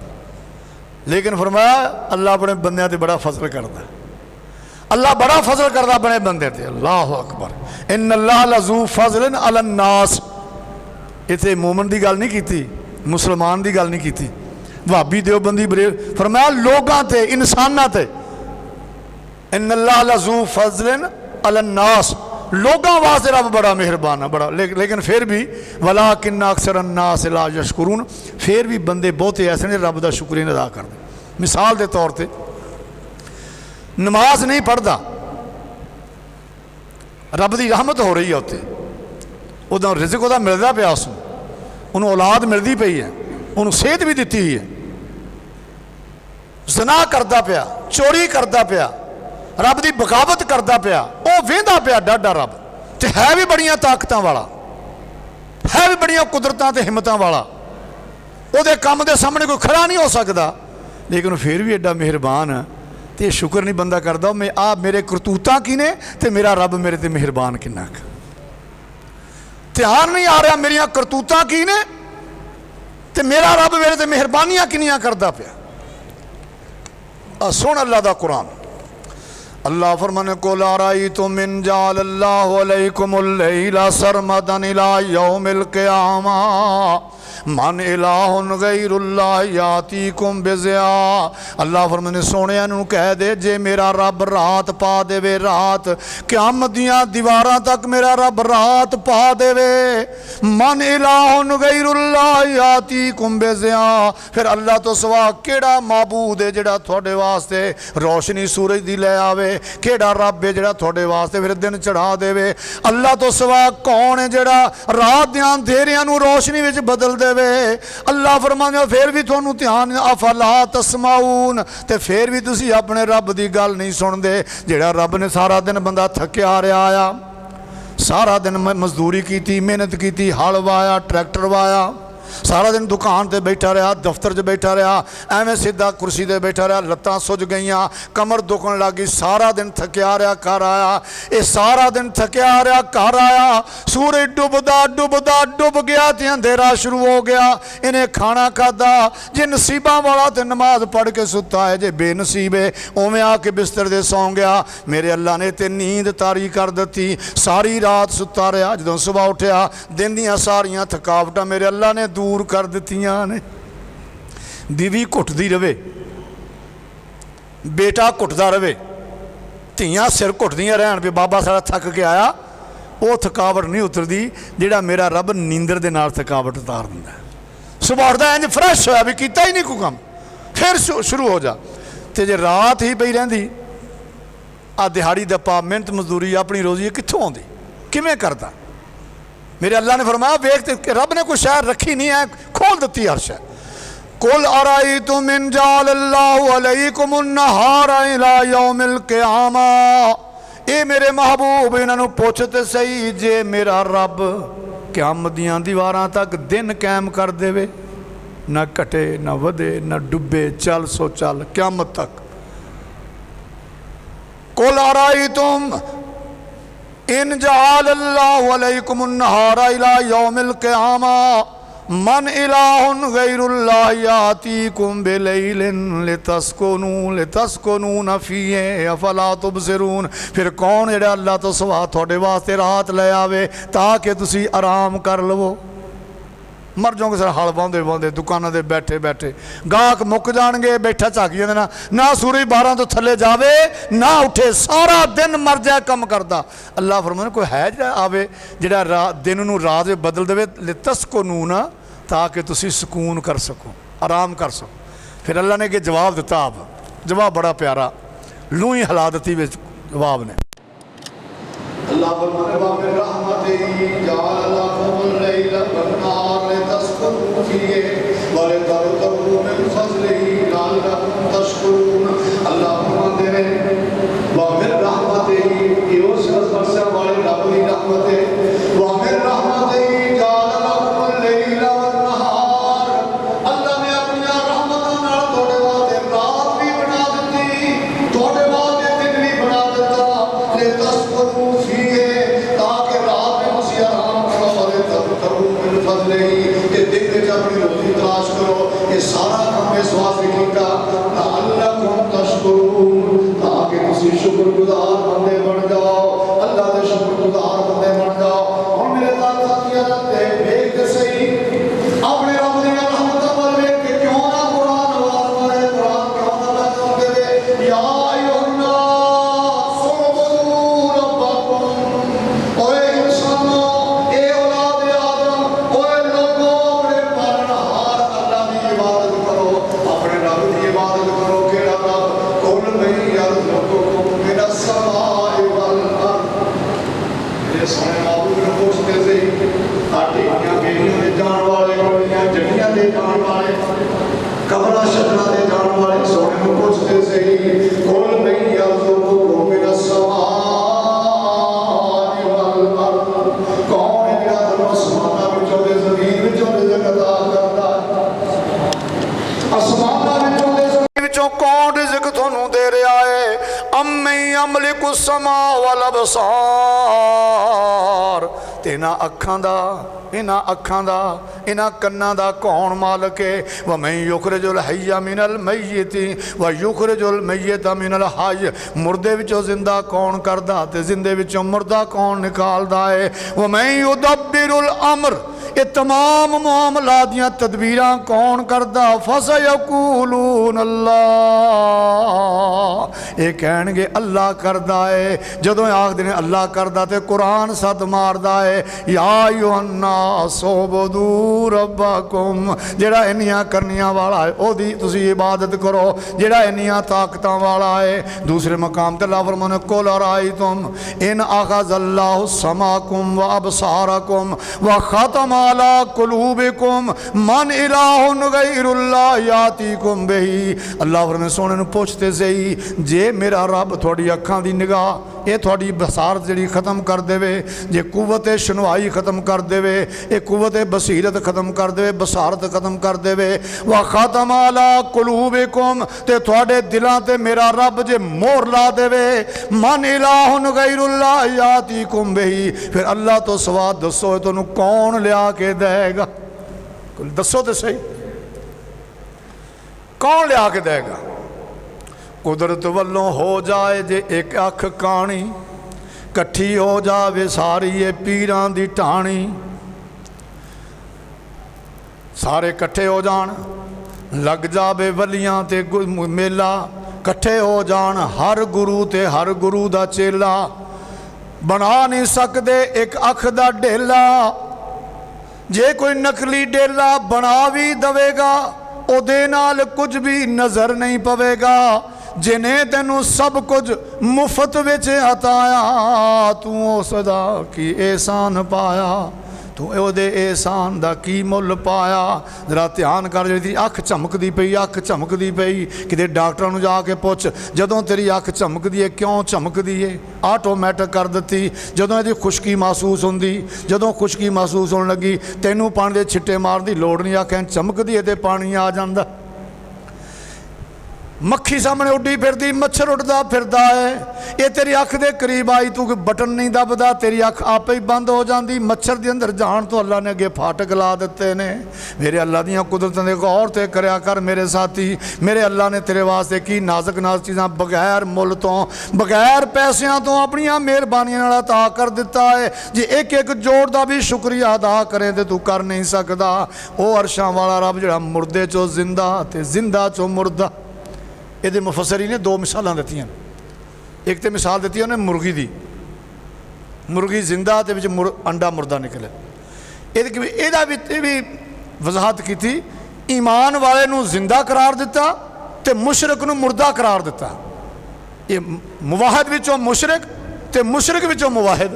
लेकिन फरमाया अल्लाह अपने बंदियां ते बड़ा फजल करदा। अल्लाह बड़ा फजल करदा अपने बंदे ते। अल्लाह अकबर। इन्नल्लाह लज़ू फ़ज़लिन अलन्नास। इत्थे मोमन की गल नहीं की, मुसलमान की गल नहीं की, भाबी देवबंदी बरे फरमाया लोगां ते इंसानां ते। इन्नल्लाह लज़ू फ़ज़लिन अलन्नास, लोगों वास्ते रब बड़ा मेहरबान है बड़ा। लेकिन फिर भी वलाकिन अक्सरन्नास ला यशकुरून, फिर भी बंदे बहुते ऐसे ने रब का शुक्र नहीं अदा करते। मिसाल के तौर पर नमाज नहीं पढ़ता, रब की रहमत हो रही है उत्ते, उदा रिज़्क उहदा मिलता पिया, उसनूं उन्होंने औलाद मिलती पई है, उन्होंने सेहत भी दी हुई है, ज़ना करता पिया, चोरी करता पिया, रब की बगावत करता पिया, वह वेंदा पिया डाढा रब, ते है भी बड़ियां ताकतां वाला, है भी बड़ियां कुदरतां ते हिम्मतां वाला, उहदे काम दे सामने कोई खड़ा नहीं हो सकता, लेकिन फिर भी एडा मेहरबान है। तो शुक्र नहीं बंदा करता मैं आ मेरे करतूतां की ने ते मेरा रब मेरे ते मेहरबान किन्ना। ध्यान नहीं आ रहा मेरिया करतूतां की ने ते मेरा रब मेरे ते मेहरबानियां किनियां करता पिया। सुन अल्लाह दा कुरान, अल्लाह फरमाने को लाराई तो मिन जाल अल्लाहु अलैकुमुल लैला सरमदन इला यौमिल क़ियामा मन इलाहुन गैरुल्लाह यातीकुम बिज़िया। अल्लाह फरमाने सोने नूं कह दे जे मेरा रब रात पा देवे, रात क़यामत दियां दीवारां तक मेरा रब रात पा देवे, मन इलाहुन गैरुल्लाह यातीकुम बिज़िया, फिर अल्लाह तो सिवा केड़ा माबूद है जिहड़ा तुहाडे वास्ते रोशनी सूरज दी ले आवे, केड़ा रब है जिहड़ा तुहाडे वास्ते फिर दिन चढ़ा देवे। अल्लाह तो सिवा कौन है जिहड़ा रात दियां अंधेरियां नूं रोशनी विच बदल देवे। अल्लाह फरमांदा फिर भी तुहानूं ध्यान अफला तस्माऊन, ते फिर भी तुसीं अपने रब दी गल नहीं सुनदे। जिहड़ा रब ने सारा दिन बंदा थक्या रहा आ, सारा दिन मजदूरी की, मेहनत की, हल वाया, ट्रैक्टर वाया, सारा दिन दुकान ते बैठा रहा, दफ्तर च बैठा रहा, एवें सीधा कुर्सी ते बैठा रहा, लत्तां सुज गईयां, कमर दुखन लग गई, सारा दिन थकिया रहा, घर आया, ये सारा दिन थकिया रहा, घर आया, सूरज डुबदा डुबदा डुब गया ते अंधेरा शुरू हो गया। इन्हें खाना खादा, जे नसीबां वाला तो नमाज पढ़ के सुता है, जे बेनसीब है उवें आके बिस्तर दे सौ गया। मेरे अल्लाह ने ते नींद तारी कर दी, सारी रात सुता रहा। जदों सुबह उठिया दिन दियां सारियां थकावटां मेरे अल्लाह ने दूर कर दित्तियां ने। बीवी घुटदी रवे, बेटा घुटदा रवे, धियां सिर घुटदियां रहन भी बाबा सारा थक के आया, वो थकावट नहीं उतरदी जिहड़ा मेरा रब नींदर दे नाल थकावट उतार दिंदा। सुबह उठदा इंज फ्रैश होया भी कीता ही नहीं कोई काम, फिर शुरू हो जा। ते जे रात ही पई रहिंदी आ दिहाड़ी दप्पा मेहनत मजदूरी अपनी रोजी कित्थों आउंदी, किवें करदा। मेरे अल्लाह ने फरमाया वेख रब ने कोई शहर रखी नहीं है, खोल दी हर शह। कुल अराइतुम इन जाअलल्लाहु अलैकुमुन नहारा इला यौमिल क़ियामा, ये मेरे महबूब इन्हों पुछते सही जे मेरा रब क़यामत दियां दीवारां तक दिन कायम कर देवे, ना घटे ना वधे ना डुबे, चल सो चल क़यामत तक। कुल अराइतुम इन जाअलल्लाहु अलैकुमुन नहारा इला यौमिल क़ियामा मन इलाहुन गैरुल्लाह यातीकुम बिलैलिन लितस्कुनू फीहि अफला तुबसिरून। फिर कौन जेड़ा अल्लाह तो सिवा तुहाडे वास्ते रात ले आवे ताकि तुसी आराम कर लवो। मर जाओगे सर हल बांधे बांधे, दुकानों से बैठे बैठे, गाहक मुक जाएंगे, बैठा झाकी जाते ना सूरज 12 तो थले जावे ना उठे, सारा दिन मर जाए कम करता। अल्लाह फरमाने कोई है जो आवे जिहड़ा दिन नूं रात में बदल देवे, लितस्कुनू ना ताकि तुसी सुकून कर सको, आराम कर सको। फिर अल्लाह ने कि जवाब दिता, आप जवाब बड़ा प्यारा, लूही हिला दी विच जवाब ने। अल्लाह फरमाने बाबे रहमती जाल लकुमुल लैल वन्नहार लितस्कुनू फीहि व लितबतगू मिन फज़लिही लअल्लकुम तशकुरून। अल्लाह फरमाते हैं बाबे रहमती, ये उस बरसा वाले रब की रहमत है। बाबे रहमती जाल लकुमुल लैल वन्नहार, अल्लाह ने अपनी रहमतां नाल तोड़े वास्ते रात भी बना दी, तोड़े वास्ते दिन भी बना दिता। लितस्कुनू ताकि रात में तुसी आराम करो, दिन में अपनी रोजी तलाश करो। ये सारा काम इस वास्ते कीता लअल्लकुम तशकुरून, ताकि तुसी शुक्रगुजार बंदे बन जाओ, अल्लाह दे शुक्रगुजार बंदे बन जाओ। और मेरे नाल साथियां देख के सही अपने रब दी रहमतां वल वेख के क्यों ना कुरान आवाज मारे, कुरान क्यों ना बैठ के या कबरा शकरा दे जान वाले सोने को पूछते सही कौन नहीं यरज़ुकुकुम मिनस्समाई वल अर्द, कौन है जिहड़ा तुहानू आसमानां विचों ते ज़मीन विचों रिज़्क अता करदा है। आसमानां विचों ते ज़मीन विचों कौन रिज़्क तुहानू दे रहा है। अम्मै यमलिकु समा वल अबसार, ते इन्हां अखां दा, इन्हां अखां दा, इन्हां कन्नां दा कौन मालक है। व मैं युखरिजुल हय्य मिनल मय्यिति व युखरिजुल मय्यिता मिनल हय्य, मुर्दे विचों जिंदा कौन करदा ते जिंदे विचों मुर्दा कौन निकालदा है। व मैं युदब्बिरुल अम्र, ये तमाम मामला दियां तदबीरां कौन करदा? फसयकूलून अल्लाह, ये कहणगे अल्लाह करदा है। जदों आखदे ने अल्लाह करदा ते कुरान सद मारदा है, या अय्युहन्नास उबुदू रब्बकुम, जेड़ा इन्नियां करनियां वाला है ओदी तुसी इबादत करो, जेड़ा इन्नियां ताकतां वाला है। दूसरे मकाम ते अल्लाह फरमाने कुल अराइतुम इन अखज़ल्लाहु समाकुम व अबसारकुम व खतम अला कुलूबिकुम मन इलाहुन गैरुल्लाह यातीकुम बिही। अल्लाह फरमाने सोने नूं पुछते सही, जे मेरा रब थोड़ी अखां दी निगाह ये थोड़ी बसारत जी खत्म कर देवे, जे कुव्वत शनवाई खत्म कर देवे, ये कुव्वत बसीरत खत्म कर देवे, बसारत खत्म कर देवे, व खतम अला कुलूबिकुम ते थोड़े दिलां ते मेरा रब जे मोहर ला देवे, मन इलाहुन गैरुल्लाह यातीकुम बिही, फिर अल्लाह तो सवा दसो तुहानू कौन लिया के देगा? दसो तो सही, कौन लिया के देगा? कुदरत वल्लों हो जाए जे एक अख काणी, कट्ठी हो जावे सारी ये पीरां दी ढाणी, सारे कट्ठे हो जान, लग जावे वलियां ते मेला, कट्ठे हो जान हर गुरु ते हर गुरु दा चेला, बना नहीं सकते एक अख दा डेला, जे कोई नकली डेला बना भी दवेगा ओदे नाल कुछ भी नज़र नहीं पवेगा। जिन्हें तेनू सब कुछ मुफ्त विच हताया, तू उसदा की एहसान पाया, तू ओदे एहसान दा की मुल पाया? जरा ध्यान कर, जी अख झमकदी पई, अख झमकदी पई, किते डॉक्टरां नूं जाके पुछ जदों तेरी अख झमकदी है क्यों झमकदी है? आटोमैटिक कर दित्ती। जदों इहदी खुश्की महसूस हुंदी, जदों खुश्की महसूस होण लगी तैनूं पानी दे छिट्टे मारन दी लोड़ नहीं, अख झमकदी है ते पानी आ जांदा। मक्खी सामने उड्डी फिरदी, मच्छर उड़दा फिरदा है, ये तेरी अख दे करीब आई, तू बटन नहीं दबदा, तेरी अख आपे ही बंद हो जाती। मच्छर दे अंदर जान तो अल्लाह ने अगे फाटक ला दिते ने। मेरे अल्लाह दियां कुदरतां दे गौर ते करया कर मेरे साथी। मेरे अल्लाह ने तेरे वास्ते की नाजुक नाजुक चीज़ां बगैर मुल तो बगैर पैसों तो अपनियां मेहरबानियां नाल अता कर दिता है। जे एक एक जोड़ का भी शुक्रिया अदा करे तो तू कर नहीं सकता। वो अरशां वाला रब जिहड़ा मुर्दे चो जिंदा ते जिंदा चो मुर्दा। ये मुफसरी ने दो मिसालां दित्तियां। एक तो मिसाल दी उन्हें मुर्गी की, मुर्गी जिंदा ते विच अंडा मुर्दा निकले। ये भी वजाहत की थी, ईमान वाले नूं जिंदा करार दिता ते मुशरक नूं मुर्दा करार दिता। ये मुवाहिद विचों मुशरक ते मुशरक विचों मुवाहिद,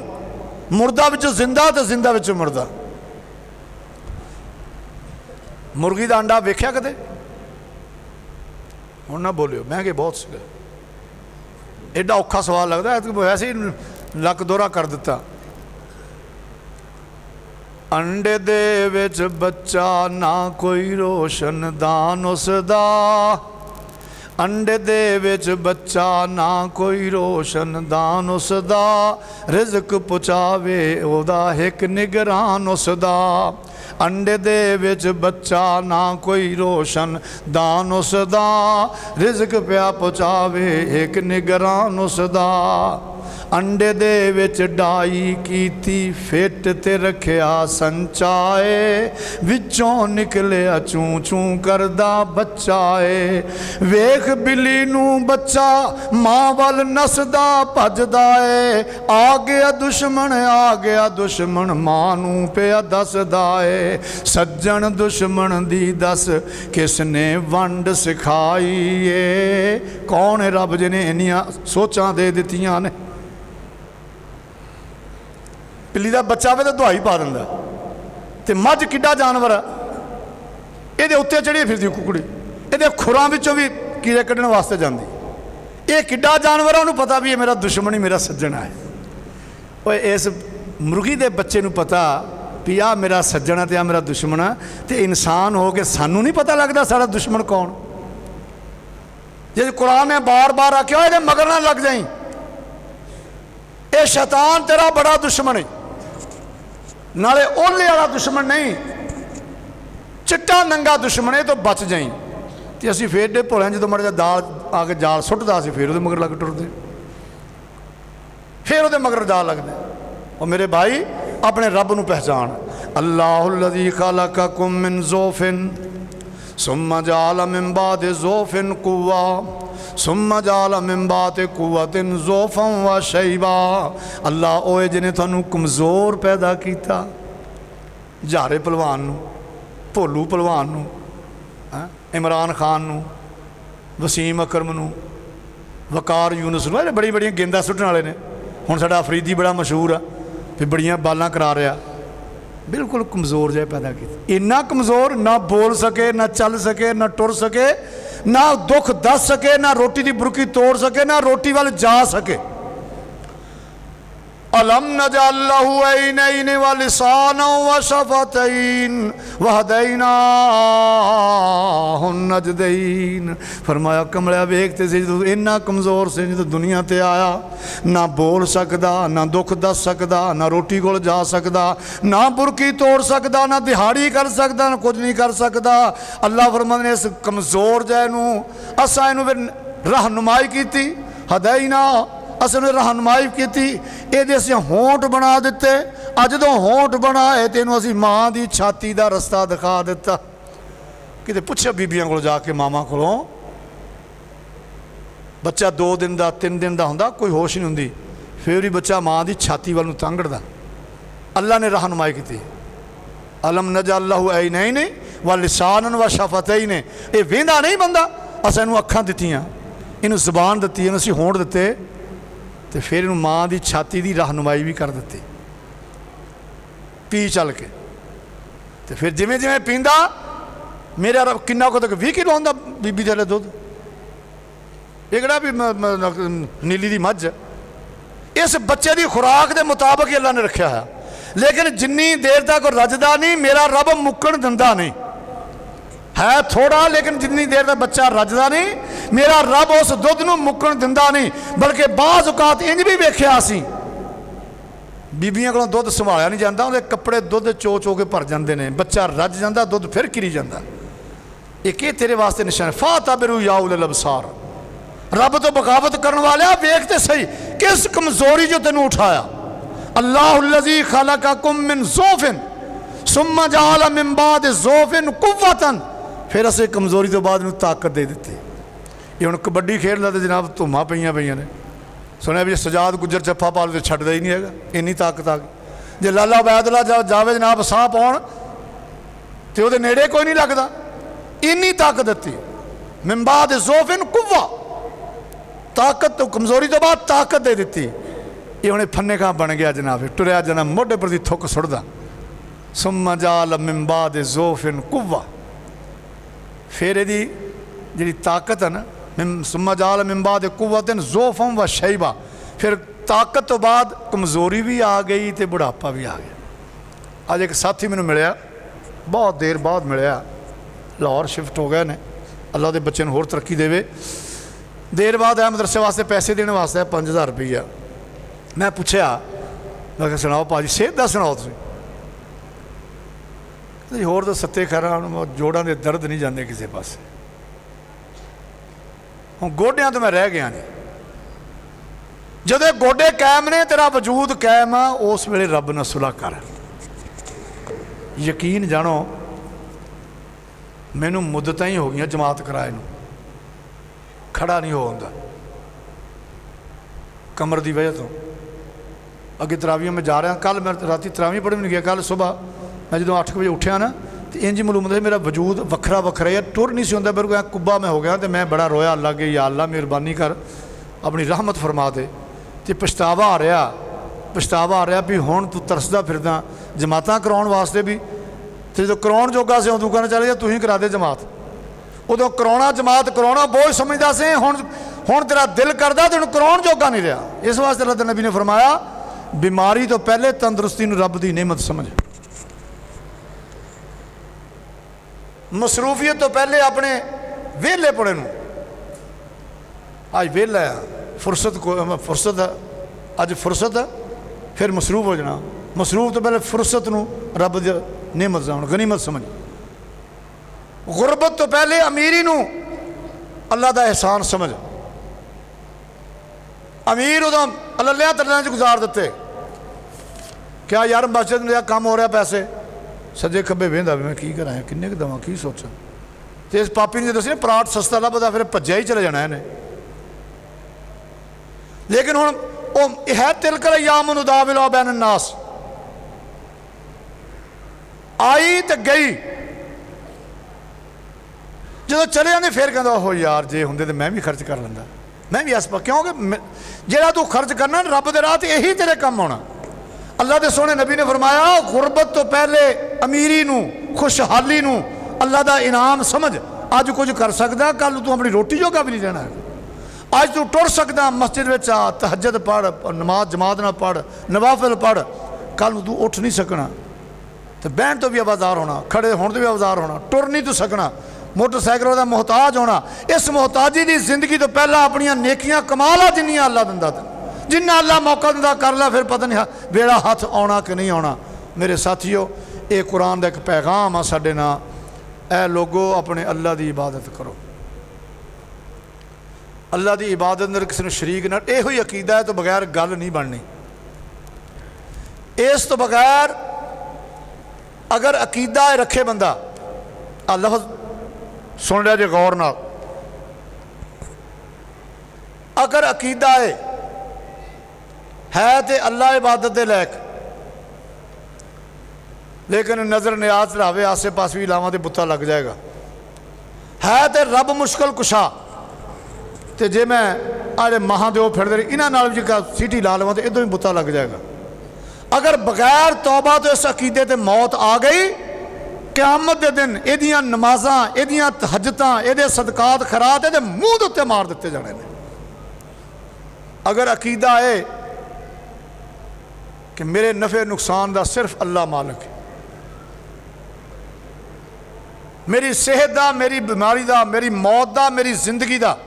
मुर्दा विचों जिंदा ते जिंदा विचों मुर्दा। मुर्गी का अंडा वेख्या कदे? हुण ना बोलियो, महंगे बहुत से, एडा औखा सवाल लगता है, वैसे ही लक दोहरा कर दिता। अंडे दे विच बच्चा ना कोई रोशनदान उसदा, अंडे दे विच बच्चा ना कोई रोशनदान उसदा, रिज़क पहुँचावे ओदा एक निगरान उसदा। अंडे दे विच बच्चा ना कोई रोशन दान उसदा, रिज़क पिया पहुँचावे एक निगरान उसदा। अंडे दे विच डाई कीती फिट ते रखिया संचाए, विचों निकलिया चूं चूं करदा बच्चाए। वेख बिल्ली नूं बच्चा मां वल नसदा भजदा है, आ गया दुश्मन मां नूं पिया दसदा है। सज्जन दुश्मन दी दस किसने वंड सिखाई है? कौन है रब जिने इन्नियां सोचां दे दित्तियां ने? पिल्ली का बच्चा वे तो दुहाई पा दिंदा, ते मझ किड्डा जानवर है, ये उत्ते चढ़ी फिरदी कुकड़ी, ये खुरां विचों भी कीड़े कड्ढण वास्ते जांदी। ये किड्डा जानवर है, उन्होंने पता भी है मेरा दुश्मन ही मेरा सज्जन है। वो इस मुर्गी के बच्चे नूं पता भी आ मेरा सज्जन है तो आ मेरा दुश्मन है, तो इंसान हो के सानू नहीं पता लगता सारा दुश्मन कौन? जे कुरान ने बार बार आख्या ये मगर ना लग जाई, ये शैतान तेरा बड़ा दुश्मन है, नाले ओले वाला दुश्मन नहीं, चिट्टा नंगा दुश्मन है, तो बच जाई। तो असीं फिर डे भोलिया जो मर जा दाल आके जाल सुट्टदा असीं फिर उहदे मगर लग टुरदे, फिर उहदे मगर जाल लगदे। और मेरे भाई अपने रब नूं पहचान, अल्लाहुल्लज़ी खलक़कुम मिन ज़ौफ़िन सुम्मा जअल मिन बादि ज़ौफ़िन कुव्वा सुम्मा जअल मिन बादि कुव्वतिन ज़ौफ़न व शैबा। अल्लाह ओए जिन्हें थानू कमज़ोर पैदा किया, झारे पहलवान नू, भोलू पहलवान नू, इमरान खान नू, वसीम अकरम नू, वकार यूनुस नू, बड़ी बड़ियां गेंदा सुट्टण वाले ने। हुण साडा अफरीदी बड़ा मशहूर आ, फिर बड़ियां बालां करा रहा, बिल्कुल कमज़ोर जिहा पैदा किया। इन्ना कमज़ोर, ना बोल सके, ना चल सके, ना टुर सके, ना दुख दस सके, ना रोटी की बुरकी तोड़ सके, ना रोटी वाल जा सके। अलम नजअल लहू ऐनैन व लिसाना व शफतैन व हदैनाहु नजदैन। फरमाया कमलिया वेखते सी तू इन्ना कमज़ोर से जो दुनिया ते आया, ना बोल सकदा, ना दुख दस सकदा, ना रोटी कोल जा सकदा, ना बुरकी तोड़ सकदा, ना दिहाड़ी कर सकदा, ना कुछ नहीं कर सकदा। अल्लाह फरमांदे ने इस कमज़ोर जै नू असां इहनूं रहनुमाई कीती, हदैना असन रहनुमाई की, ये असीं होंठ बना दिते। अज जो होंठ बनाए तेनों असीं माँ की छाती का रस्ता दिखा दिता। किते पुछे बीबियां को जाके मामा को, बच्चा 2 दिन का 3 दिन का हुंदा, कोई होश नहीं हुंदी, फिर भी बच्चा माँ की छाती वाल तंगड़दा। अल्लाह ने रहनुमाई की। अलम नजअल लहू ऐनैन व लिसानन व शफतैन। ये वेंदा नहीं बंदा, असां इहनूं अखां दित्तियां, इहनूं ज़ुबान दित्ती, इहनूं असीं होंठ दित्ते, तो फिर इन्हूं माँ की छाती की रहनुमाई भी कर दी, पी चल के। तो फिर जिमें जिमें पींदा, मेरा रब किन्ना को तक 20 किलो आंदा बीबी थले दुध, ये किहड़ा भी नीली दी मझ। इस बच्चे की खुराक के मुताबिक ही अल्लाह ने रखा है। लेकिन जिन्नी देर तक रजदा नहीं, मेरा रब मुक्कण दिंदा नहीं है थोड़ा, लेकिन जितनी देर तक बच्चा रजदा नहीं, मेरा रब उस दुध नूं मुक्कण दिंदा नहीं। बल्कि बाज़ औकात इंज भी वेख्या असीं, बीबियां कोलों दुध संभालिया नहीं जाता, उहदे कपड़े दुध चो चो के भर जाते हैं, बच्चा रज जाता, दुध फिर किरी जाता। एक तेरे वास्ते निशान, फा ताबिरू या उलिल अबसार। रब तो बगावत करने वाले वेखते सही किस कमजोरी जो तेनों उठाया। अल्लाहुल्लज़ी खलक़कुम मिन ज़ौफ़िन सुम्मा जअल मिन बादि ज़ौफ़िन कुव्वतन। फिर असें कमज़ोरी तो बाद ताकत दे दी। ये हुण कबड्डी खेलदा तो जनाब धुम्मां पईयां पईयां ने, सुनिया भी सजाद गुज्जर चप्पा पाल तो छड्डदा ही नहीं हैगा, इन्नी ताकत आ गई। जे लाला बैदला जावे जनाब साह पाउण तो वो नेड़े कोई नहीं लगता, इन्नी ताकत दी। मिन बादि ज़ौफ़िन कुव्वा, ताकत तो कमज़ोरी तो बाद ताकत दे दी। ये हुणे फन्ने खां बन गया जनाब, टुरिया जना मोढे पर दी थुक सुट्टदा। सुम्मा जअल मिन बादि ज़ौफ़िन कुव्वा। फिर यदी जी ताकत है ना, सुम्मा जअल मिन बादि कुव्वतिन ज़ौफ़न व शैबा, फिर ताकत तो बाद कमज़ोरी भी आ गई तो बुढ़ापा भी आ गया। अज एक साथी मैनूं मिलिया, बहुत देर बाद मिलिया, लाहौर शिफ्ट हो गए ने, अल्लाह के बच्चे होर तरक्की देवे। देर बाद आया मदरसे वास्ते पैसे देने वास्ते 5000 रुपया। मैं पूछया, मैं कहा सुनाओ भाजी सेहत दा सुनाओ तुसीं। होर तो सत्ते खैर जोड़ों के दर्द नहीं जाते किसी पास, हूँ गोडियां तो मैं रह गया नहीं। जदों गोडे कायम ने, तेरा वजूद कायम आ, उस वेले रब नाल सुलह कर। यकीन जानो मैनू मुद्दतां ही हो गई जमात कराए नूं, खड़ा नहीं होंदा कमर की वजह तो। अगे तरावियों में जा रहा, कल मैं राती तरावी पढ़ने नहीं गया, कल सुबह मैं जो 8 बजे उठा ना तो इंज मालूम होंदा मेरा वजूद वखरा वखरा यार, टुर नहीं सी होंदा, मेरे को कुब्बा मैं हो गया। तो मैं बड़ा रोया अल्लाह के, या अल्लाह मेहरबानी कर, अपनी रहमत फरमा दे। तो पछतावा आ रहा भी हुण तू तरसदा फिरदा जमातां कराउण वास्ते भी, तो जो कराउण जोगा से उदों कहना चाहिए तू ही करा दे जमात। उदों कराउणा जमात कराउणा बोझ समझदा से, हुण तेरा दिल करदा ते हुण कराउण जोगा नहीं रहा। इस वास्ते अल्लाह नबी ने फरमाया बीमारी तो पहले तंदुरुस्ती नूं रब दी नेमत समझ, मसरूफियत तो पहले अपने वेले पड़े नूं। अज वेला है, फुरसत अज फुरसत है, फिर मसरूफ हो जाना। मसरूफ तो पहले फुरसत नूं रब दी नेमत समझ, गनीमत समझ। गुरबत तो पहले अमीरी नूं अल्लाह दा एहसान समझ। अमीर उदों अल्लाह तल्लियां च गुजार दिते, क्या यार मस्जिद में काम हो रहा पैसे सज्जे खब्बे वेंदा भी मैं की करां किन्ने क देवां की सोचां। तो इस पापी ने दस्सिया प्लाट सस्ता लभदा फिर भज्जिया ही चले जाना इन्हें। लेकिन हुण ओह है तिलकल अय्याम नुदाविलुहा बैन अन्नास, आई तो गई, जो चले जाते फिर कहता हो यार जे होंदे तो मैं भी खर्च कर लैंदा, मैं भी इस क्योंकि जेड़ा तू खर्च करना रब दे राह ते यही तेरे काम आना। अल्लाह के सोहने नबी ने फरमाया गुरबत तो पहले अमीरी नूं खुशहाली नूं अल्लाह का इनाम समझ। अज कुछ कर सकदा, कल तू अपनी रोटी जोगा भी नहीं रहना। अज तू टुर सकदा, मस्जिद में आ तहज्जुद पढ़, नमाज जमात ना पढ़, नवाफिल पढ़, कल तू उठ नहीं सकना, तो बहन तो भी आवाज़ार होना, खड़े होने तो भी आवाज़ार होना, टुर नहीं तू सकना, मोटरसाइकिलों का मोहताज होना। इस मोहताजी की जिंदगी तो पहला अपन नेकियां कमा ला जिन्नियां अल्लाह दिंदा, जिन्ना अल्लाह मौका दिंदा कर ला, फिर पता नहीं बेड़ा हथ आना कि नहीं आना। मेरे साथियों, ये कुरान का एक पैगाम आ साडे नाल, ऐ लोगो अपने अल्लाह की इबादत करो। अल्लाह की इबादत अंदर किसी ने शरीक ना, यो ही अकीदा है तो बगैर गल नहीं बननी। इस तो बगैर अगर अकीदा रखे बंदा, लफ्ज़ सुन लिया जे गौर नाल, अगर अकीदा है तो अल्लाह इबादत दे लायक, लेकिन नज़र नियाज रहावे आसे पास भी लावां तो बुत्ता लग जाएगा, है तो रब मुश्किल कुशा, तो जे मैं आजे महादेव फिरदे इन्हां नाल भी सीटी ला लवां तो इधरों भी बुत्ता लग जाएगा। अगर बगैर तौबा तो इस अकीदे ते मौत आ गई, क़यामत के दिन इहदियां नमाज़ां, इहदियां तहज्जुदां, इहदे सदकात खैरात इहदे मूँह दे उत्ते मार दिते जाने ने। अगर अकीदा है कि मेरे नफ़े नुकसान का सिर्फ अल्लाह मालिक है, मेरी सेहत का, मेरी बीमारी का, मेरी मौत का, मेरी जिंदगी का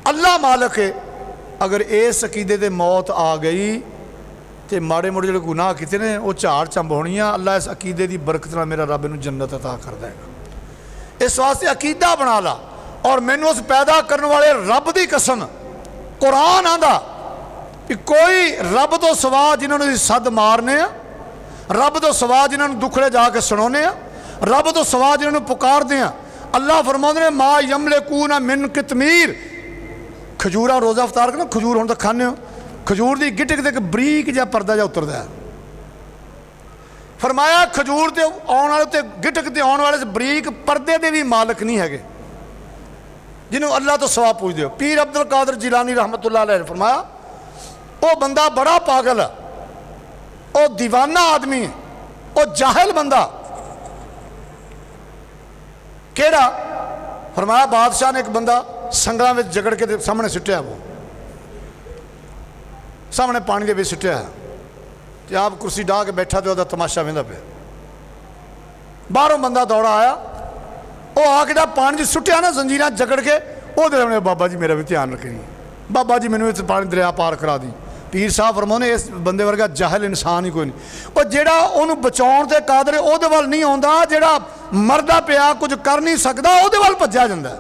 अल्लाह मालिक है, अगर इस अकीदे ते मौत आ गई तो माड़े मोड़े जो गुनाह किए ने वो झाड़ चंब होनी आ। अल्लाह इस अकीदे की बरकत नाल मेरा रब इनू जन्नत अता कर देगा। इस वास्ते अकीदा बना ला। और मैनू उस पैदा करने वाले रब की कसम, कुरान आंदा कि कोई रब तो सवा जिन्होंने सद मारने, रब तो सवा जिन्होंने दुखड़े जाके सुनाने, रब तो सवा जिन्होंने पुकारते हैं। अल्लाह फरमाते ने मा यमलिकूना मिन कितमीर, खजूरा रोज़ा अवतार करना, खजूर हम तो खाने हो, खजूर की गिटक ते एक बरीक जिहा परदा जिहा उतरदा है। फरमाया खजूर के आने वाले ते गिटक ते आने वाले बरीक परदे के भी मालिक नहीं है जिन्हों अल्लाह तो सवा पूछते हो। पीर अब्दुल कादिर जिलानी रहमतुल्लाह अलैह ने फरमाया वो बंदा बड़ा पागल है, वो दीवाना आदमी है, वो जाहिल बंदा। केड़ा? फरमाया बादशाह ने एक बंदा संगलों में जगड़ के सामने सुटिया, वो सामने पानी के भी सुटिया, तो आप कुर्सी डाह के बैठा तो वह तमाशा वेंदा पे। बाहरों बंदा दौड़ा आया, वो आके पानी च सुटिया ना जंजीर जगड़ के, वो दे बाबा जी मेरा भी ध्यान रखनी, बाबा जी मैनू इस पानी दरिया पार करा दी। पीर साहब फरमाने इस बंदे वर्गा जाहिल इंसान ही कोई नहीं। वो जेड़ा उन्होंने बचाउण ते कादर उहदे वल नहीं आउंदा, जेड़ा मरदा पिया कुछ कर नहीं सकता उहदे वल भज्जिया जांदा।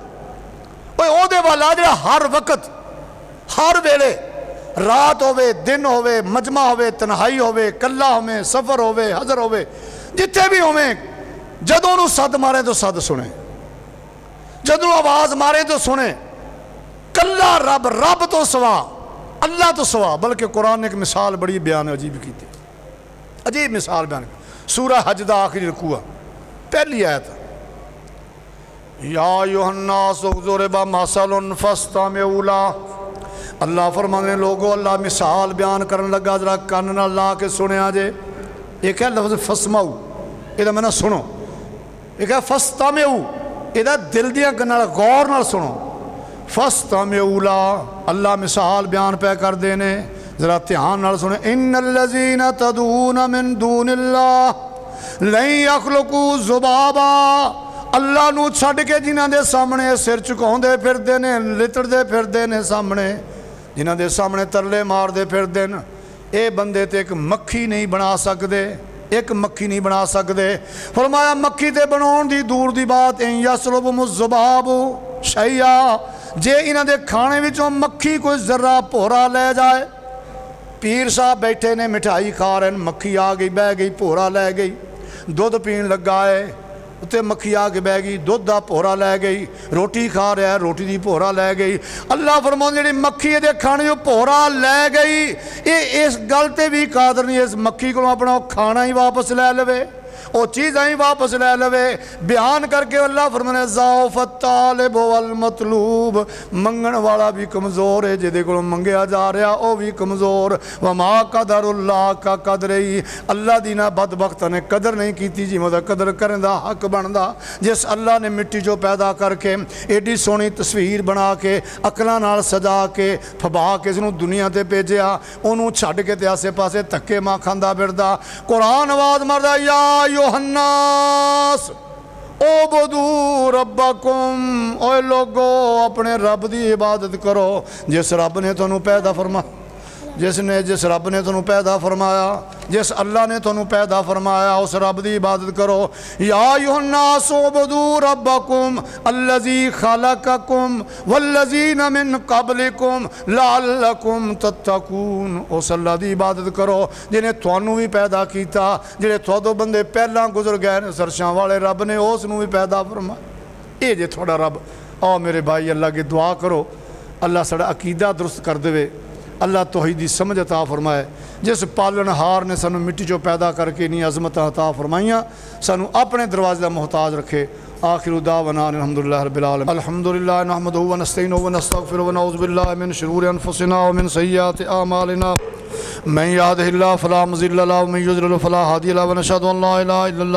उहदे वल आ जेड़ा हर वक्त हर वेले, रात होवे दिन होवे, मजमा होवे तन्हाई होवे, कला होवे, सफर होवे हजर होवे, जिथे भी होवे, जदों उहनूं सद मारे तो सद सुने, जदों आवाज़ मारे तो सुने। कला रब, रब तो सवा, अल्लाह तो सवा। बल्कि कुरान ने एक मिसाल बड़ी बयान अजीब की, अजीब मिसाल बयान। सूरह हज का आखिरी रकूआ पहली आयत, या अय्युहन्नास ज़ुरिबा मसलुन फस्तमिऊ लह। अल्लाह फरमाने लोगो, अल्लाह मिसाल बयान करन लगा, जरा कन्न नाल ला के सुनिया जे। एक है लफ्ज़ फस्माऊ, इहदा मैनू सुनो। एक है फस्तमिऊ, इहदा दिल दियां गन्नां नाल गौर नाल सुनो। फस्तमिऊ लह, अल्लाह मिसाल बयान पै कर देने, जरा ध्यान नाल सुने। इन्नल्लज़ीना तदून मिन दूनिल्लाह लन यखलुकू ज़ुबाबा। अल्लाह नूं छड्ड के जिन्हां दे सामने सिर झुकाउंदे फिरदे ने, लितड़दे फिरदे ने सामने, जिन्हां दे सामने तरले मारदे फिरदे न, ये बंदे ते एक मक्खी नहीं बना सकते, एक मक्खी नहीं बना सकते। फरमाया मक्खी ते बनाउण दी दूर दी बात, इन यसलुबहुमु ज़ुबाबु शैया, जे इन्हां दे खाने विचों मक्खी कोई जर्रा भोरा ले जाए। पीर साहब बैठे ने मिठाई खा रहे हैं, मक्खी आ गई बह गई भोरा लै गई। दुध पीण लगा है, उत्ते मक्खी आके बह गई, दुध का भोरा लै गई, रोटी खा रहा है, रोटी की भोरा लै गई। अल्लाह फरमाउंदा जी मक्खी ये खाने जो भोरा लै गई, ये इस गल ते भी कादर नहीं इस मक्खी को अपना खाना ही वापस लै लवे, वो चीज़ां ही वापस लै लवे। बयान करके अल्लाह फरमाने ज़ाउफ़त तालिब वल मतलूब, मंगण वाला भी कमज़ोर है, जिहदे कोलों मंगया जा रहा वह भी कमज़ोर। वमा कदरुल्लाह का कदर ही, अल्लाह दी ना बदबख्तां ने कदर नहीं की जिवें दा कदर करन दा हक बनदा। जिस अल्लाह ने मिट्टी चों पैदा करके एडी सोहनी तस्वीर बना के अकलां नाल सजा के फबा के इसनूं दुनिया ते भेजिया, उहनूं छड्ड के ते आसे पासे धक्के मां खांदा फिरदा। कुरान आवाज़ मारदा या योहन्नास ओ बदू रब्बकुम, ओए लोगो अपने रब की इबादत करो जिस रब ने तुहानूं पैदा फरमा, जिस रब ने तुहानूं पैदा फरमाया, जिस अल्लाह ने तुहानूं पैदा फरमाया उस रब की इबादत करो। या अय्युहन्नास उबदू रब्बकुम अल्लज़ी खलक़कुम वल्लज़ीना मिन क़ब्लिकुम लअल्लकुम तत्तकून, उस अल्लाह की इबादत करो जिन्हें तुहानूं भी पैदा किया, जिहड़े तुहाडे बंदे पहलां गुजर गए ने, सरशां वाले रब ने उसनूं भी पैदा फरमाया। ये जे थोड़ा रब। आओ मेरे भाई अल्लाह की दुआ करो, अल्लाह साडा अकीदा दुरुस्त कर देवे, अल्लाह तौहीद दी समझ अता फरमाए। जिस पालनहार ने सानू मिट्टी चो पैदा करके इन्नी अज़मत अता फरमाइयां, सानू अपने दरवाजे का मोहताज रखे। आखिरु दावना अल्हम्दुलिल्लाहि रब्बिल आलमीन। अल्हम्दुलिल्लाह नहमदुहु व नस्तईनुहु व नस्तगफिरुहु व नऊज़ु बिल्लाहि मिन शुरूरि अनफुसिना व मिन सय्यिआति अमालिना। मन यहदिहिल्लाहु फला मुज़िल्ल लहु व मन युज़लिल फला हादिय लहु व नशहदु अन ला इलाहा इल्लल्लाह